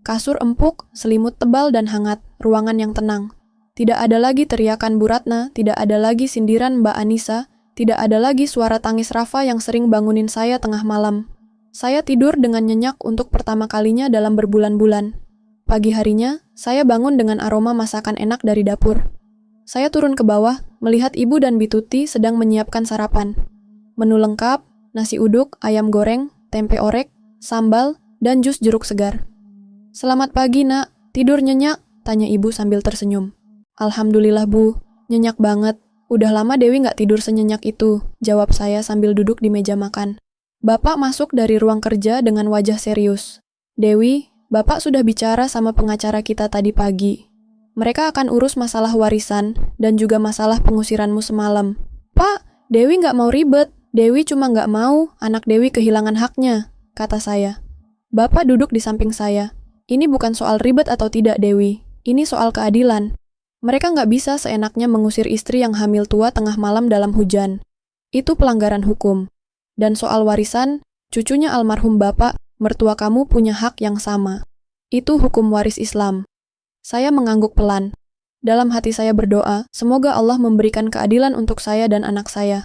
Speaker 1: Kasur empuk, selimut tebal dan hangat, ruangan yang tenang. Tidak ada lagi teriakan Bu Ratna, tidak ada lagi sindiran Mbak Anissa, tidak ada lagi suara tangis Rafa yang sering bangunin saya tengah malam. Saya tidur dengan nyenyak untuk pertama kalinya dalam berbulan-bulan. Pagi harinya, saya bangun dengan aroma masakan enak dari dapur. Saya turun ke bawah, melihat ibu dan Bituti sedang menyiapkan sarapan. Menu lengkap, nasi uduk, ayam goreng, tempe orek, sambal, dan jus jeruk segar. "Selamat pagi, Nak. Tidur nyenyak?" tanya ibu sambil tersenyum. Alhamdulillah Bu, nyenyak banget. Udah lama Dewi nggak tidur senyenyak itu, jawab saya sambil duduk di meja makan. Bapak masuk dari ruang kerja dengan wajah serius. Dewi, Bapak sudah bicara sama pengacara kita tadi pagi. Mereka akan urus masalah warisan dan juga masalah pengusiranmu semalam. Pak, Dewi nggak mau ribet. Dewi cuma nggak mau anak Dewi kehilangan haknya, kata saya. Bapak duduk di samping saya. Ini bukan soal ribet atau tidak, Dewi. Ini soal keadilan. Mereka nggak bisa seenaknya mengusir istri yang hamil tua tengah malam dalam hujan. Itu pelanggaran hukum. Dan soal warisan, cucunya almarhum Bapak, mertua kamu punya hak yang sama. Itu hukum waris Islam. Saya mengangguk pelan. Dalam hati saya berdoa, semoga Allah memberikan keadilan untuk saya dan anak saya.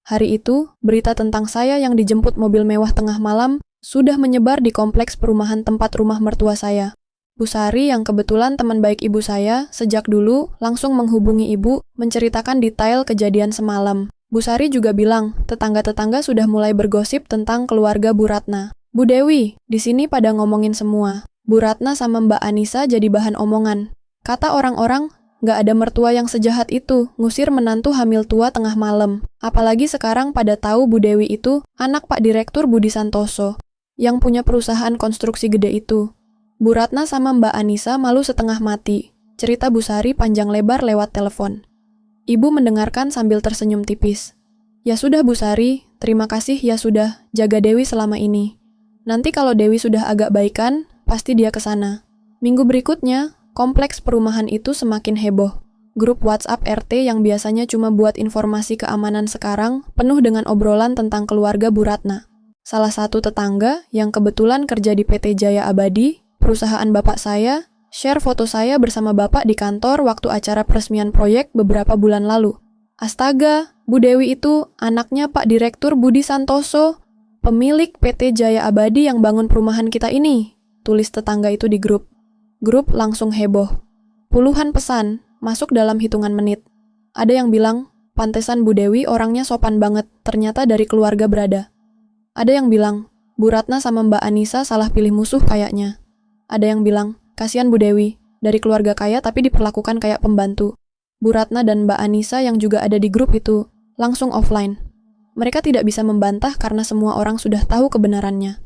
Speaker 1: Hari itu, berita tentang saya yang dijemput mobil mewah tengah malam sudah menyebar di kompleks perumahan tempat rumah mertua saya. Bu Sari yang kebetulan teman baik ibu saya sejak dulu langsung menghubungi ibu menceritakan detail kejadian semalam. Bu Sari juga bilang, tetangga-tetangga sudah mulai bergosip tentang keluarga Bu Ratna. Bu Dewi, di sini pada ngomongin semua. Bu Ratna sama Mbak Anissa jadi bahan omongan. Kata orang-orang, nggak ada mertua yang sejahat itu, ngusir menantu hamil tua tengah malam. Apalagi sekarang pada tahu Bu Dewi itu anak Pak Direktur Budi Santoso, yang punya perusahaan konstruksi gede itu. Bu Ratna sama Mbak Anissa malu setengah mati. Cerita Bu Sari panjang lebar lewat telepon. Ibu mendengarkan sambil tersenyum tipis. Ya sudah Bu Sari, terima kasih ya sudah jaga Dewi selama ini. Nanti kalau Dewi sudah agak baikan, pasti dia ke sana. Minggu berikutnya, kompleks perumahan itu semakin heboh. Grup WhatsApp RT yang biasanya cuma buat informasi keamanan sekarang, penuh dengan obrolan tentang keluarga Bu Ratna. Salah satu tetangga yang kebetulan kerja di PT Jaya Abadi, perusahaan bapak saya, share foto saya bersama bapak di kantor waktu acara peresmian proyek beberapa bulan lalu. Astaga, Bu Dewi itu anaknya Pak Direktur Budi Santoso, pemilik PT Jaya Abadi yang bangun perumahan kita ini, tulis tetangga itu di grup. Grup langsung heboh. Puluhan pesan, masuk dalam hitungan menit. Ada yang bilang, pantesan Bu Dewi orangnya sopan banget, ternyata dari keluarga berada. Ada yang bilang, Bu Ratna sama Mbak Anissa salah pilih musuh kayaknya. Ada yang bilang, kasihan Bu Dewi, dari keluarga kaya tapi diperlakukan kayak pembantu. Bu Ratna dan Mbak Anissa yang juga ada di grup itu, langsung offline. Mereka tidak bisa membantah karena semua orang sudah tahu kebenarannya.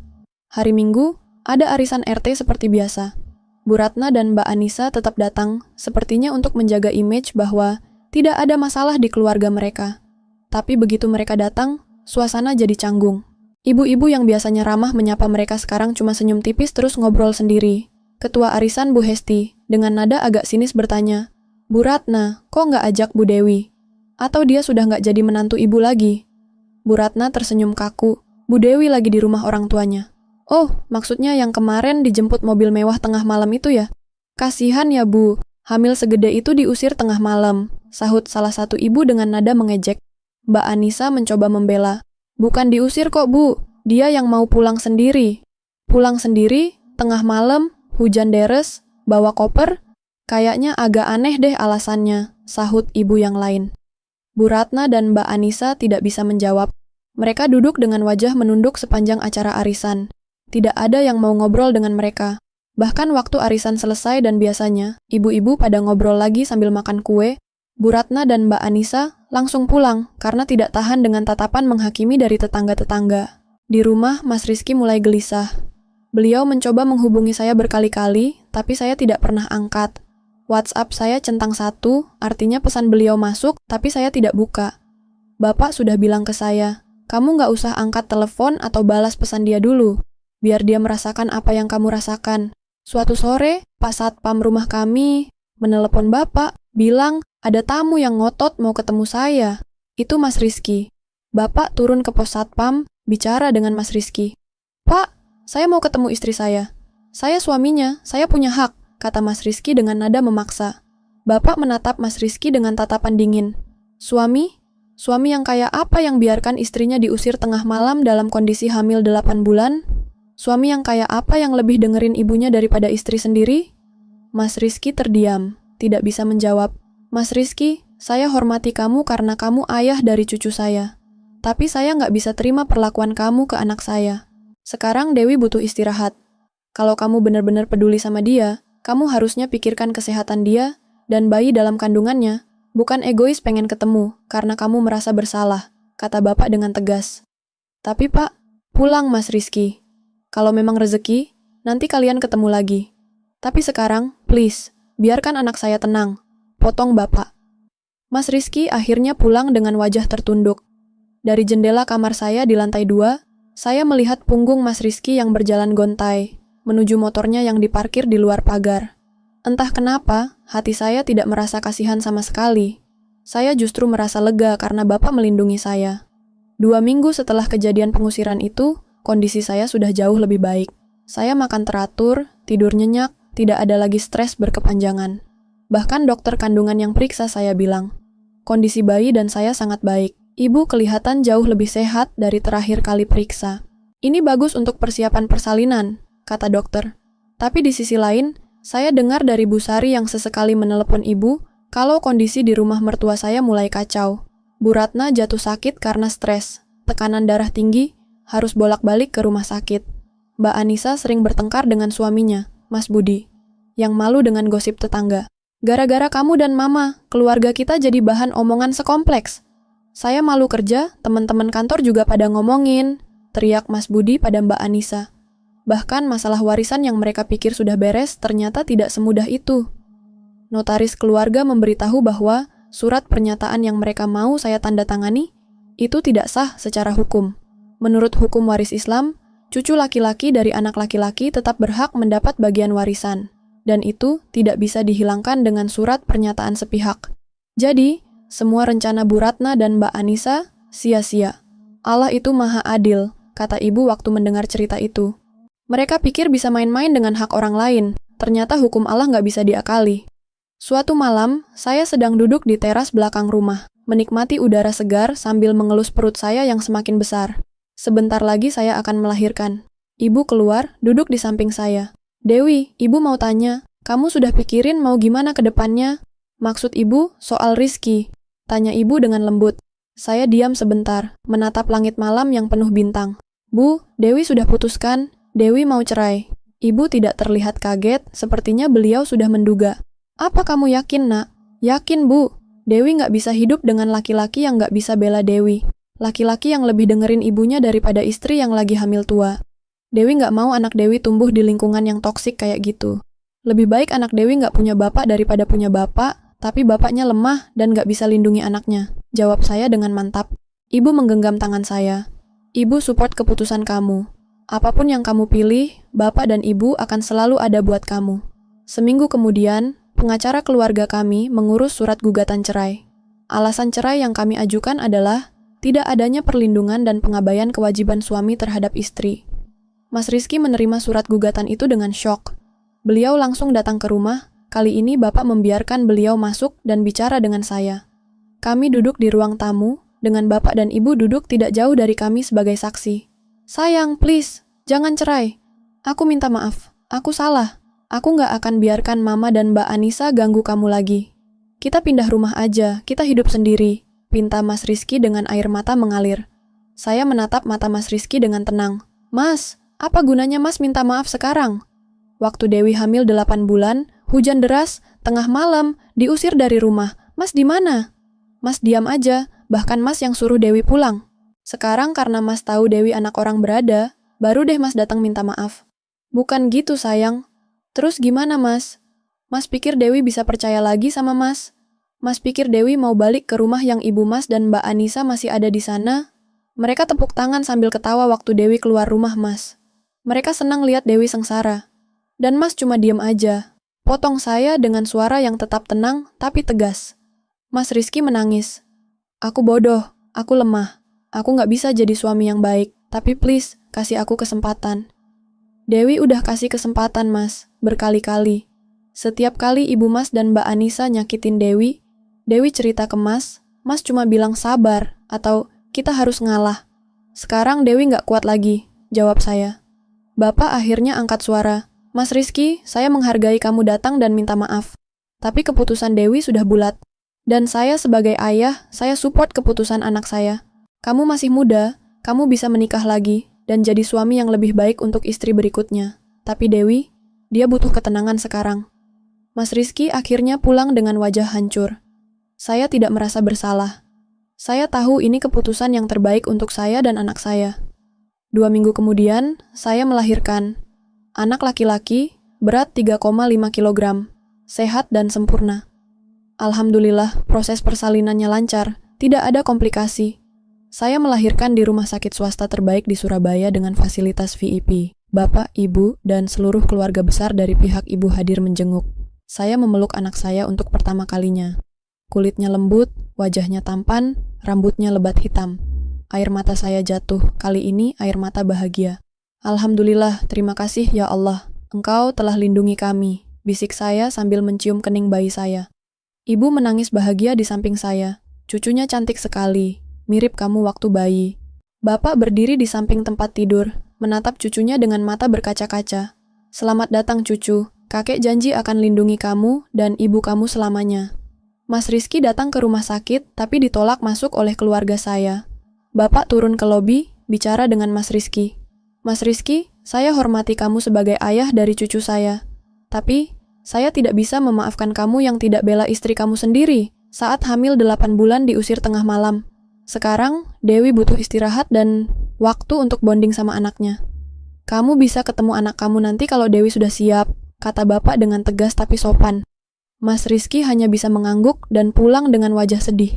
Speaker 1: Hari Minggu, ada arisan RT seperti biasa. Bu Ratna dan Mbak Anissa tetap datang, sepertinya untuk menjaga image bahwa tidak ada masalah di keluarga mereka. Tapi begitu mereka datang, suasana jadi canggung. Ibu-ibu yang biasanya ramah menyapa mereka sekarang cuma senyum tipis terus ngobrol sendiri. Ketua arisan Bu Hesti, dengan nada agak sinis bertanya, Bu Ratna, kok nggak ajak Bu Dewi? Atau dia sudah nggak jadi menantu ibu lagi? Bu Ratna tersenyum kaku, Bu Dewi lagi di rumah orang tuanya. Oh, maksudnya yang kemarin dijemput mobil mewah tengah malam itu ya? Kasihan ya Bu, hamil segede itu diusir tengah malam, sahut salah satu ibu dengan nada mengejek. Mbak Anissa mencoba membela. Bukan diusir kok Bu, dia yang mau pulang sendiri. Pulang sendiri, tengah malam, hujan deres, bawa koper? Kayaknya agak aneh deh alasannya, sahut ibu yang lain. Bu Ratna dan Mbak Anissa tidak bisa menjawab. Mereka duduk dengan wajah menunduk sepanjang acara arisan. Tidak ada yang mau ngobrol dengan mereka. Bahkan waktu arisan selesai dan biasanya, ibu-ibu pada ngobrol lagi sambil makan kue, Bu Ratna dan Mbak Anissa langsung pulang karena tidak tahan dengan tatapan menghakimi dari tetangga-tetangga. Di rumah, Mas Rizky mulai gelisah. Beliau mencoba menghubungi saya berkali-kali, tapi saya tidak pernah angkat. WhatsApp saya centang 1, artinya pesan beliau masuk, tapi saya tidak buka. Bapak sudah bilang ke saya, kamu nggak usah angkat telepon atau balas pesan dia dulu, biar dia merasakan apa yang kamu rasakan. Suatu sore, Pak Satpam rumah kami menelepon Bapak, bilang ada tamu yang ngotot mau ketemu saya. Itu Mas Rizky. Bapak turun ke pos Satpam, bicara dengan Mas Rizky. Pak, saya mau ketemu istri saya. Saya suaminya, saya punya hak, kata Mas Rizky dengan nada memaksa. Bapak menatap Mas Rizky dengan tatapan dingin. Suami? Suami yang kayak apa yang biarkan istrinya diusir tengah malam dalam kondisi hamil 8 bulan? Suami yang kayak apa yang lebih dengerin ibunya daripada istri sendiri? Mas Rizky terdiam, tidak bisa menjawab. Mas Rizky, saya hormati kamu karena kamu ayah dari cucu saya. Tapi saya nggak bisa terima perlakuan kamu ke anak saya. Sekarang Dewi butuh istirahat. Kalau kamu benar-benar peduli sama dia, kamu harusnya pikirkan kesehatan dia dan bayi dalam kandungannya, bukan egois pengen ketemu karena kamu merasa bersalah, kata bapak dengan tegas. Tapi Pak, pulang Mas Rizky. Kalau memang rezeki, nanti kalian ketemu lagi. Tapi sekarang, please, biarkan anak saya tenang. Potong bapak. Mas Rizky akhirnya pulang dengan wajah tertunduk. Dari jendela kamar saya di lantai 2, saya melihat punggung Mas Rizky yang berjalan gontai, menuju motornya yang diparkir di luar pagar. Entah kenapa, hati saya tidak merasa kasihan sama sekali. Saya justru merasa lega karena Bapak melindungi saya. 2 minggu setelah kejadian pengusiran itu, kondisi saya sudah jauh lebih baik. Saya makan teratur, tidur nyenyak, tidak ada lagi stres berkepanjangan. Bahkan dokter kandungan yang periksa saya bilang, kondisi bayi dan saya sangat baik. Ibu kelihatan jauh lebih sehat dari terakhir kali periksa. Ini bagus untuk persiapan persalinan, kata dokter. Tapi di sisi lain, saya dengar dari Bu Sari yang sesekali menelepon ibu, kalau kondisi di rumah mertua saya mulai kacau. Bu Ratna jatuh sakit karena stres, tekanan darah tinggi, harus bolak-balik ke rumah sakit. Mbak Anissa sering bertengkar dengan suaminya, Mas Budi, yang malu dengan gosip tetangga. Gara-gara kamu dan mama, keluarga kita jadi bahan omongan sekompleks. Saya malu kerja, teman-teman kantor juga pada ngomongin, teriak Mas Budi pada Mbak Anissa. Bahkan masalah warisan yang mereka pikir sudah beres ternyata tidak semudah itu. Notaris keluarga memberitahu bahwa surat pernyataan yang mereka mau saya tanda tangani itu tidak sah secara hukum. Menurut hukum waris Islam, cucu laki-laki dari anak laki-laki tetap berhak mendapat bagian warisan, dan itu tidak bisa dihilangkan dengan surat pernyataan sepihak. Jadi, semua rencana Bu Ratna dan Mbak Anissa sia-sia. Allah itu maha adil, kata ibu waktu mendengar cerita itu. Mereka pikir bisa main-main dengan hak orang lain, ternyata hukum Allah nggak bisa diakali. Suatu malam, saya sedang duduk di teras belakang rumah, menikmati udara segar sambil mengelus perut saya yang semakin besar. Sebentar lagi saya akan melahirkan. Ibu keluar, duduk di samping saya. Dewi, ibu mau tanya, kamu sudah pikirin mau gimana ke depannya? Maksud ibu soal Rizky, tanya ibu dengan lembut. Saya diam sebentar, menatap langit malam yang penuh bintang. Bu, Dewi sudah putuskan, Dewi mau cerai. Ibu tidak terlihat kaget, sepertinya beliau sudah menduga. Apa kamu yakin, nak? Yakin, Bu. Dewi nggak bisa hidup dengan laki-laki yang nggak bisa bela Dewi. Laki-laki yang lebih dengerin ibunya daripada istri yang lagi hamil tua. Dewi nggak mau anak Dewi tumbuh di lingkungan yang toksik kayak gitu. Lebih baik anak Dewi nggak punya bapak daripada punya bapak, tapi bapaknya lemah dan gak bisa lindungi anaknya. Jawab saya dengan mantap. Ibu menggenggam tangan saya. Ibu support keputusan kamu. Apapun yang kamu pilih, bapak dan ibu akan selalu ada buat kamu. Seminggu kemudian, pengacara keluarga kami mengurus surat gugatan cerai. Alasan cerai yang kami ajukan adalah tidak adanya perlindungan dan pengabaian kewajiban suami terhadap istri. Mas Rizky menerima surat gugatan itu dengan syok. Beliau langsung datang ke rumah. Kali ini Bapak membiarkan beliau masuk dan bicara dengan saya. Kami duduk di ruang tamu, dengan Bapak dan Ibu duduk tidak jauh dari kami sebagai saksi. Sayang, please, jangan cerai. Aku minta maaf, aku salah. Aku nggak akan biarkan Mama dan Mbak Anissa ganggu kamu lagi. Kita pindah rumah aja, kita hidup sendiri, pinta Mas Rizky dengan air mata mengalir. Saya menatap mata Mas Rizky dengan tenang. Mas, apa gunanya Mas minta maaf sekarang? Waktu Dewi hamil 8 bulan, hujan deras, tengah malam, diusir dari rumah. Mas di mana? Mas diam aja, bahkan Mas yang suruh Dewi pulang. Sekarang karena Mas tahu Dewi anak orang berada, baru deh Mas datang minta maaf. Bukan gitu sayang. Terus gimana Mas? Mas pikir Dewi bisa percaya lagi sama Mas? Mas pikir Dewi mau balik ke rumah yang ibu Mas dan Mbak Anissa masih ada di sana? Mereka tepuk tangan sambil ketawa waktu Dewi keluar rumah Mas. Mereka senang lihat Dewi sengsara. Dan Mas cuma diam aja. Potong saya dengan suara yang tetap tenang tapi tegas. Mas Rizky menangis. Aku bodoh, aku lemah. Aku nggak bisa jadi suami yang baik, tapi please, kasih aku kesempatan. Dewi udah kasih kesempatan Mas, berkali-kali. Setiap kali ibu Mas dan Mbak Anissa nyakitin Dewi, Dewi cerita ke Mas, Mas cuma bilang sabar, atau kita harus ngalah. Sekarang Dewi nggak kuat lagi, jawab saya. Bapak akhirnya angkat suara. Mas Rizky, saya menghargai kamu datang dan minta maaf. Tapi keputusan Dewi sudah bulat. Dan saya sebagai ayah, saya support keputusan anak saya. Kamu masih muda, kamu bisa menikah lagi, dan jadi suami yang lebih baik untuk istri berikutnya. Tapi Dewi, dia butuh ketenangan sekarang. Mas Rizky akhirnya pulang dengan wajah hancur. Saya tidak merasa bersalah. Saya tahu ini keputusan yang terbaik untuk saya dan anak saya. 2 minggu kemudian, saya melahirkan. Anak laki-laki, berat 3,5 kilogram, sehat dan sempurna. Alhamdulillah, proses persalinannya lancar, tidak ada komplikasi. Saya melahirkan di rumah sakit swasta terbaik di Surabaya dengan fasilitas VIP. Bapak, ibu, dan seluruh keluarga besar dari pihak ibu hadir menjenguk. Saya memeluk anak saya untuk pertama kalinya. Kulitnya lembut, wajahnya tampan, rambutnya lebat hitam. Air mata saya jatuh, kali ini air mata bahagia. Alhamdulillah, terima kasih ya Allah. Engkau telah lindungi kami, bisik saya sambil mencium kening bayi saya. Ibu menangis bahagia di samping saya. Cucunya cantik sekali, mirip kamu waktu bayi. Bapak berdiri di samping tempat tidur, menatap cucunya dengan mata berkaca-kaca. Selamat datang cucu, kakek janji akan lindungi kamu dan ibu kamu selamanya. Mas Rizky datang ke rumah sakit, tapi ditolak masuk oleh keluarga saya. Bapak turun ke lobi, bicara dengan Mas Rizky. Mas Rizky, saya hormati kamu sebagai ayah dari cucu saya. Tapi, saya tidak bisa memaafkan kamu yang tidak bela istri kamu sendiri saat hamil 8 bulan diusir tengah malam. Sekarang, Dewi butuh istirahat dan waktu untuk bonding sama anaknya. Kamu bisa ketemu anak kamu nanti kalau Dewi sudah siap, kata Bapak dengan tegas tapi sopan. Mas Rizky hanya bisa mengangguk dan pulang dengan wajah sedih.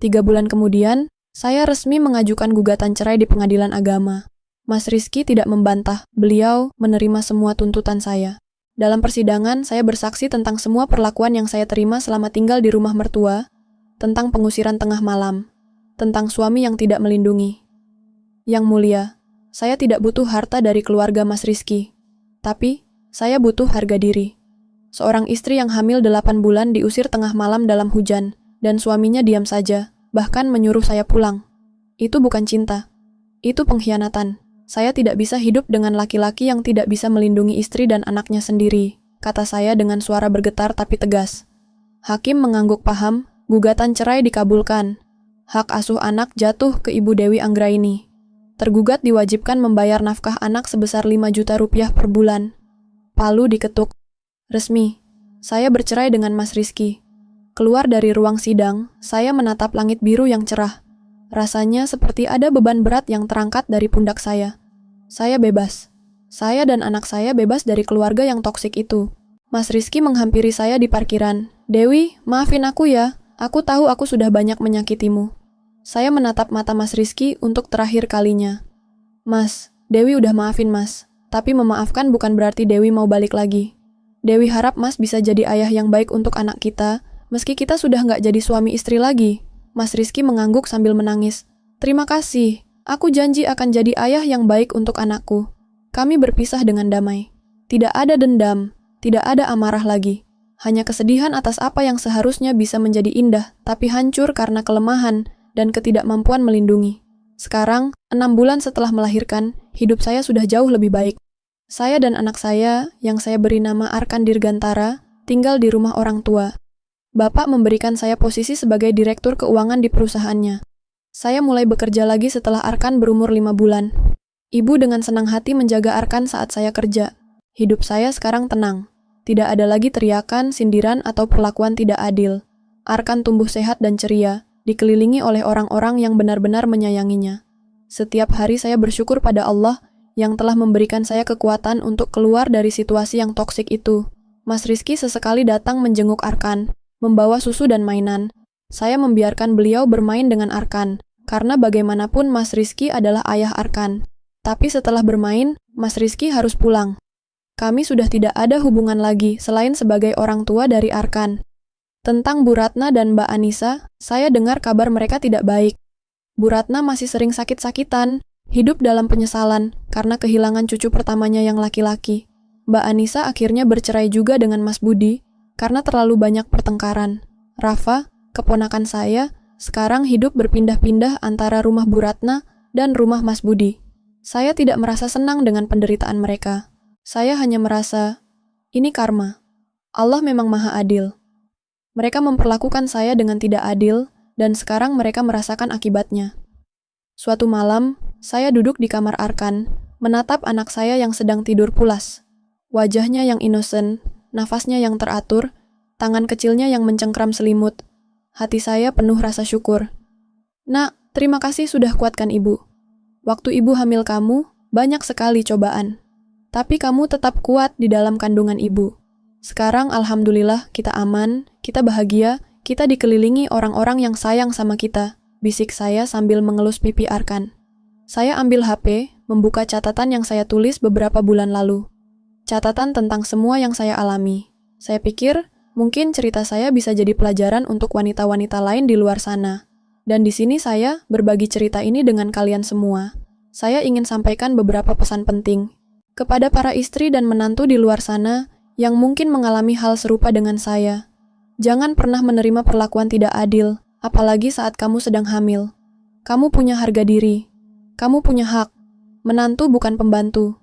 Speaker 1: 3 bulan kemudian, saya resmi mengajukan gugatan cerai di pengadilan agama. Mas Rizky tidak membantah, beliau menerima semua tuntutan saya. Dalam persidangan, saya bersaksi tentang semua perlakuan yang saya terima selama tinggal di rumah mertua, tentang pengusiran tengah malam, tentang suami yang tidak melindungi. Yang mulia, saya tidak butuh harta dari keluarga Mas Rizky, tapi saya butuh harga diri. Seorang istri yang hamil 8 bulan diusir tengah malam dalam hujan, dan suaminya diam saja, bahkan menyuruh saya pulang. Itu bukan cinta. Itu pengkhianatan. Saya tidak bisa hidup dengan laki-laki yang tidak bisa melindungi istri dan anaknya sendiri, kata saya dengan suara bergetar tapi tegas. Hakim mengangguk paham, gugatan cerai dikabulkan. Hak asuh anak jatuh ke Ibu Dewi Anggraini. Tergugat diwajibkan membayar nafkah anak sebesar 5 juta rupiah per bulan. Palu diketuk. Resmi, saya bercerai dengan Mas Rizky. Keluar dari ruang sidang, saya menatap langit biru yang cerah. Rasanya seperti ada beban berat yang terangkat dari pundak saya. Saya bebas. Saya dan anak saya bebas dari keluarga yang toksik itu. Mas Rizky menghampiri saya di parkiran. Dewi, maafin aku ya. Aku tahu aku sudah banyak menyakitimu. Saya menatap mata Mas Rizky untuk terakhir kalinya. Mas, Dewi udah maafin Mas. Tapi memaafkan bukan berarti Dewi mau balik lagi. Dewi harap Mas bisa jadi ayah yang baik untuk anak kita, meski kita sudah nggak jadi suami istri lagi. Mas Rizky mengangguk sambil menangis. Terima kasih, aku janji akan jadi ayah yang baik untuk anakku. Kami berpisah dengan damai. Tidak ada dendam, tidak ada amarah lagi. Hanya kesedihan atas apa yang seharusnya bisa menjadi indah, tapi hancur karena kelemahan dan ketidakmampuan melindungi. Sekarang, 6 bulan setelah melahirkan, hidup saya sudah jauh lebih baik. Saya dan anak saya, yang saya beri nama Arkan Dirgantara, tinggal di rumah orang tua. Bapak memberikan saya posisi sebagai direktur keuangan di perusahaannya. Saya mulai bekerja lagi setelah Arkan berumur 5 bulan. Ibu dengan senang hati menjaga Arkan saat saya kerja. Hidup saya sekarang tenang. Tidak ada lagi teriakan, sindiran, atau perlakuan tidak adil. Arkan tumbuh sehat dan ceria, dikelilingi oleh orang-orang yang benar-benar menyayanginya. Setiap hari saya bersyukur pada Allah yang telah memberikan saya kekuatan untuk keluar dari situasi yang toksik itu. Mas Rizky sesekali datang menjenguk Arkan, membawa susu dan mainan. Saya membiarkan beliau bermain dengan Arkan, karena bagaimanapun Mas Rizky adalah ayah Arkan. Tapi setelah bermain, Mas Rizky harus pulang. Kami sudah tidak ada hubungan lagi selain sebagai orang tua dari Arkan. Tentang Bu Ratna dan Mbak Anissa, saya dengar kabar mereka tidak baik. Bu Ratna masih sering sakit-sakitan, hidup dalam penyesalan karena kehilangan cucu pertamanya yang laki-laki. Mbak Anissa akhirnya bercerai juga dengan Mas Budi karena terlalu banyak pertengkaran. Rafa, keponakan saya, sekarang hidup berpindah-pindah antara rumah Bu Ratna dan rumah Mas Budi. Saya tidak merasa senang dengan penderitaan mereka. Saya hanya merasa, ini karma. Allah memang maha adil. Mereka memperlakukan saya dengan tidak adil, dan sekarang mereka merasakan akibatnya. Suatu malam, saya duduk di kamar Arkan, menatap anak saya yang sedang tidur pulas. Wajahnya yang innocent, nafasnya yang teratur, tangan kecilnya yang mencengkram selimut. Hati saya penuh rasa syukur. Nak, terima kasih sudah kuatkan ibu. Waktu ibu hamil kamu, banyak sekali cobaan. Tapi kamu tetap kuat di dalam kandungan ibu. Sekarang alhamdulillah kita aman, kita bahagia, kita dikelilingi orang-orang yang sayang sama kita, bisik saya sambil mengelus pipi Arkan. Saya ambil HP, membuka catatan yang saya tulis beberapa bulan lalu. Catatan tentang semua yang saya alami. Saya pikir, mungkin cerita saya bisa jadi pelajaran untuk wanita-wanita lain di luar sana. Dan di sini saya berbagi cerita ini dengan kalian semua. Saya ingin sampaikan beberapa pesan penting kepada para istri dan menantu di luar sana yang mungkin mengalami hal serupa dengan saya. Jangan pernah menerima perlakuan tidak adil, apalagi saat kamu sedang hamil. Kamu punya harga diri. Kamu punya hak. Menantu bukan pembantu.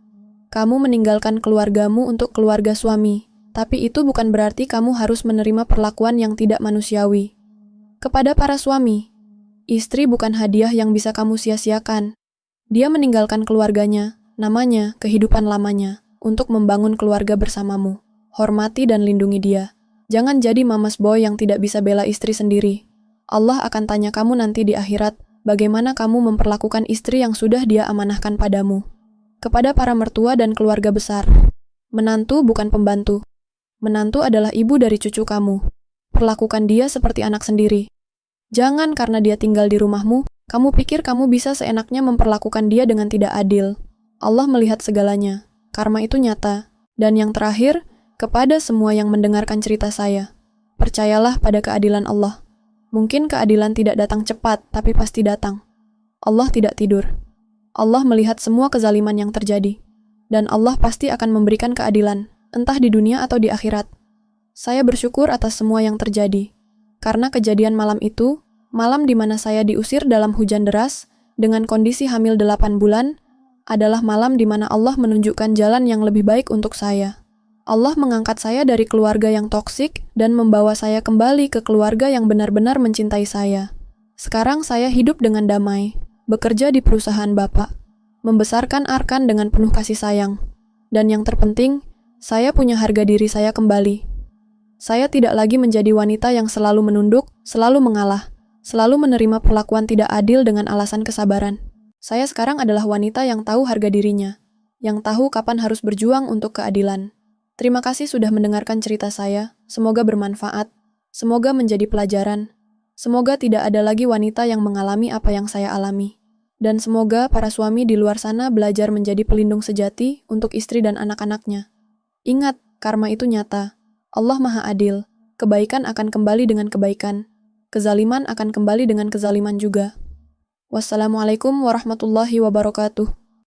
Speaker 1: Kamu meninggalkan keluargamu untuk keluarga suami, tapi itu bukan berarti kamu harus menerima perlakuan yang tidak manusiawi. Kepada para suami, istri bukan hadiah yang bisa kamu sia-siakan. Dia meninggalkan keluarganya, namanya, kehidupan lamanya, untuk membangun keluarga bersamamu. Hormati dan lindungi dia. Jangan jadi mamas boy yang tidak bisa bela istri sendiri. Allah akan tanya kamu nanti di akhirat, bagaimana kamu memperlakukan istri yang sudah dia amanahkan padamu. Kepada para mertua dan keluarga besar, menantu bukan pembantu. Menantu adalah ibu dari cucu kamu. Perlakukan dia seperti anak sendiri. Jangan karena dia tinggal di rumahmu, kamu pikir kamu bisa seenaknya memperlakukan dia dengan tidak adil. Allah melihat segalanya. Karma itu nyata. Dan yang terakhir, kepada semua yang mendengarkan cerita saya, percayalah pada keadilan Allah. Mungkin keadilan tidak datang cepat, tapi pasti datang. Allah tidak tidur. Allah melihat semua kezaliman yang terjadi. Dan Allah pasti akan memberikan keadilan, entah di dunia atau di akhirat. Saya bersyukur atas semua yang terjadi. Karena kejadian malam itu, malam di mana saya diusir dalam hujan deras, dengan kondisi hamil 8 bulan, adalah malam di mana Allah menunjukkan jalan yang lebih baik untuk saya. Allah mengangkat saya dari keluarga yang toksik dan membawa saya kembali ke keluarga yang benar-benar mencintai saya. Sekarang saya hidup dengan damai, bekerja di perusahaan Bapak, membesarkan Arkan dengan penuh kasih sayang. Dan yang terpenting, saya punya harga diri saya kembali. Saya tidak lagi menjadi wanita yang selalu menunduk, selalu mengalah, selalu menerima perlakuan tidak adil dengan alasan kesabaran. Saya sekarang adalah wanita yang tahu harga dirinya, yang tahu kapan harus berjuang untuk keadilan. Terima kasih sudah mendengarkan cerita saya, semoga bermanfaat, semoga menjadi pelajaran, semoga tidak ada lagi wanita yang mengalami apa yang saya alami. Dan semoga para suami di luar sana belajar menjadi pelindung sejati untuk istri dan anak-anaknya. Ingat, karma itu nyata. Allah Maha Adil, kebaikan akan kembali dengan kebaikan, kezaliman akan kembali dengan kezaliman juga. Wassalamualaikum warahmatullahi wabarakatuh.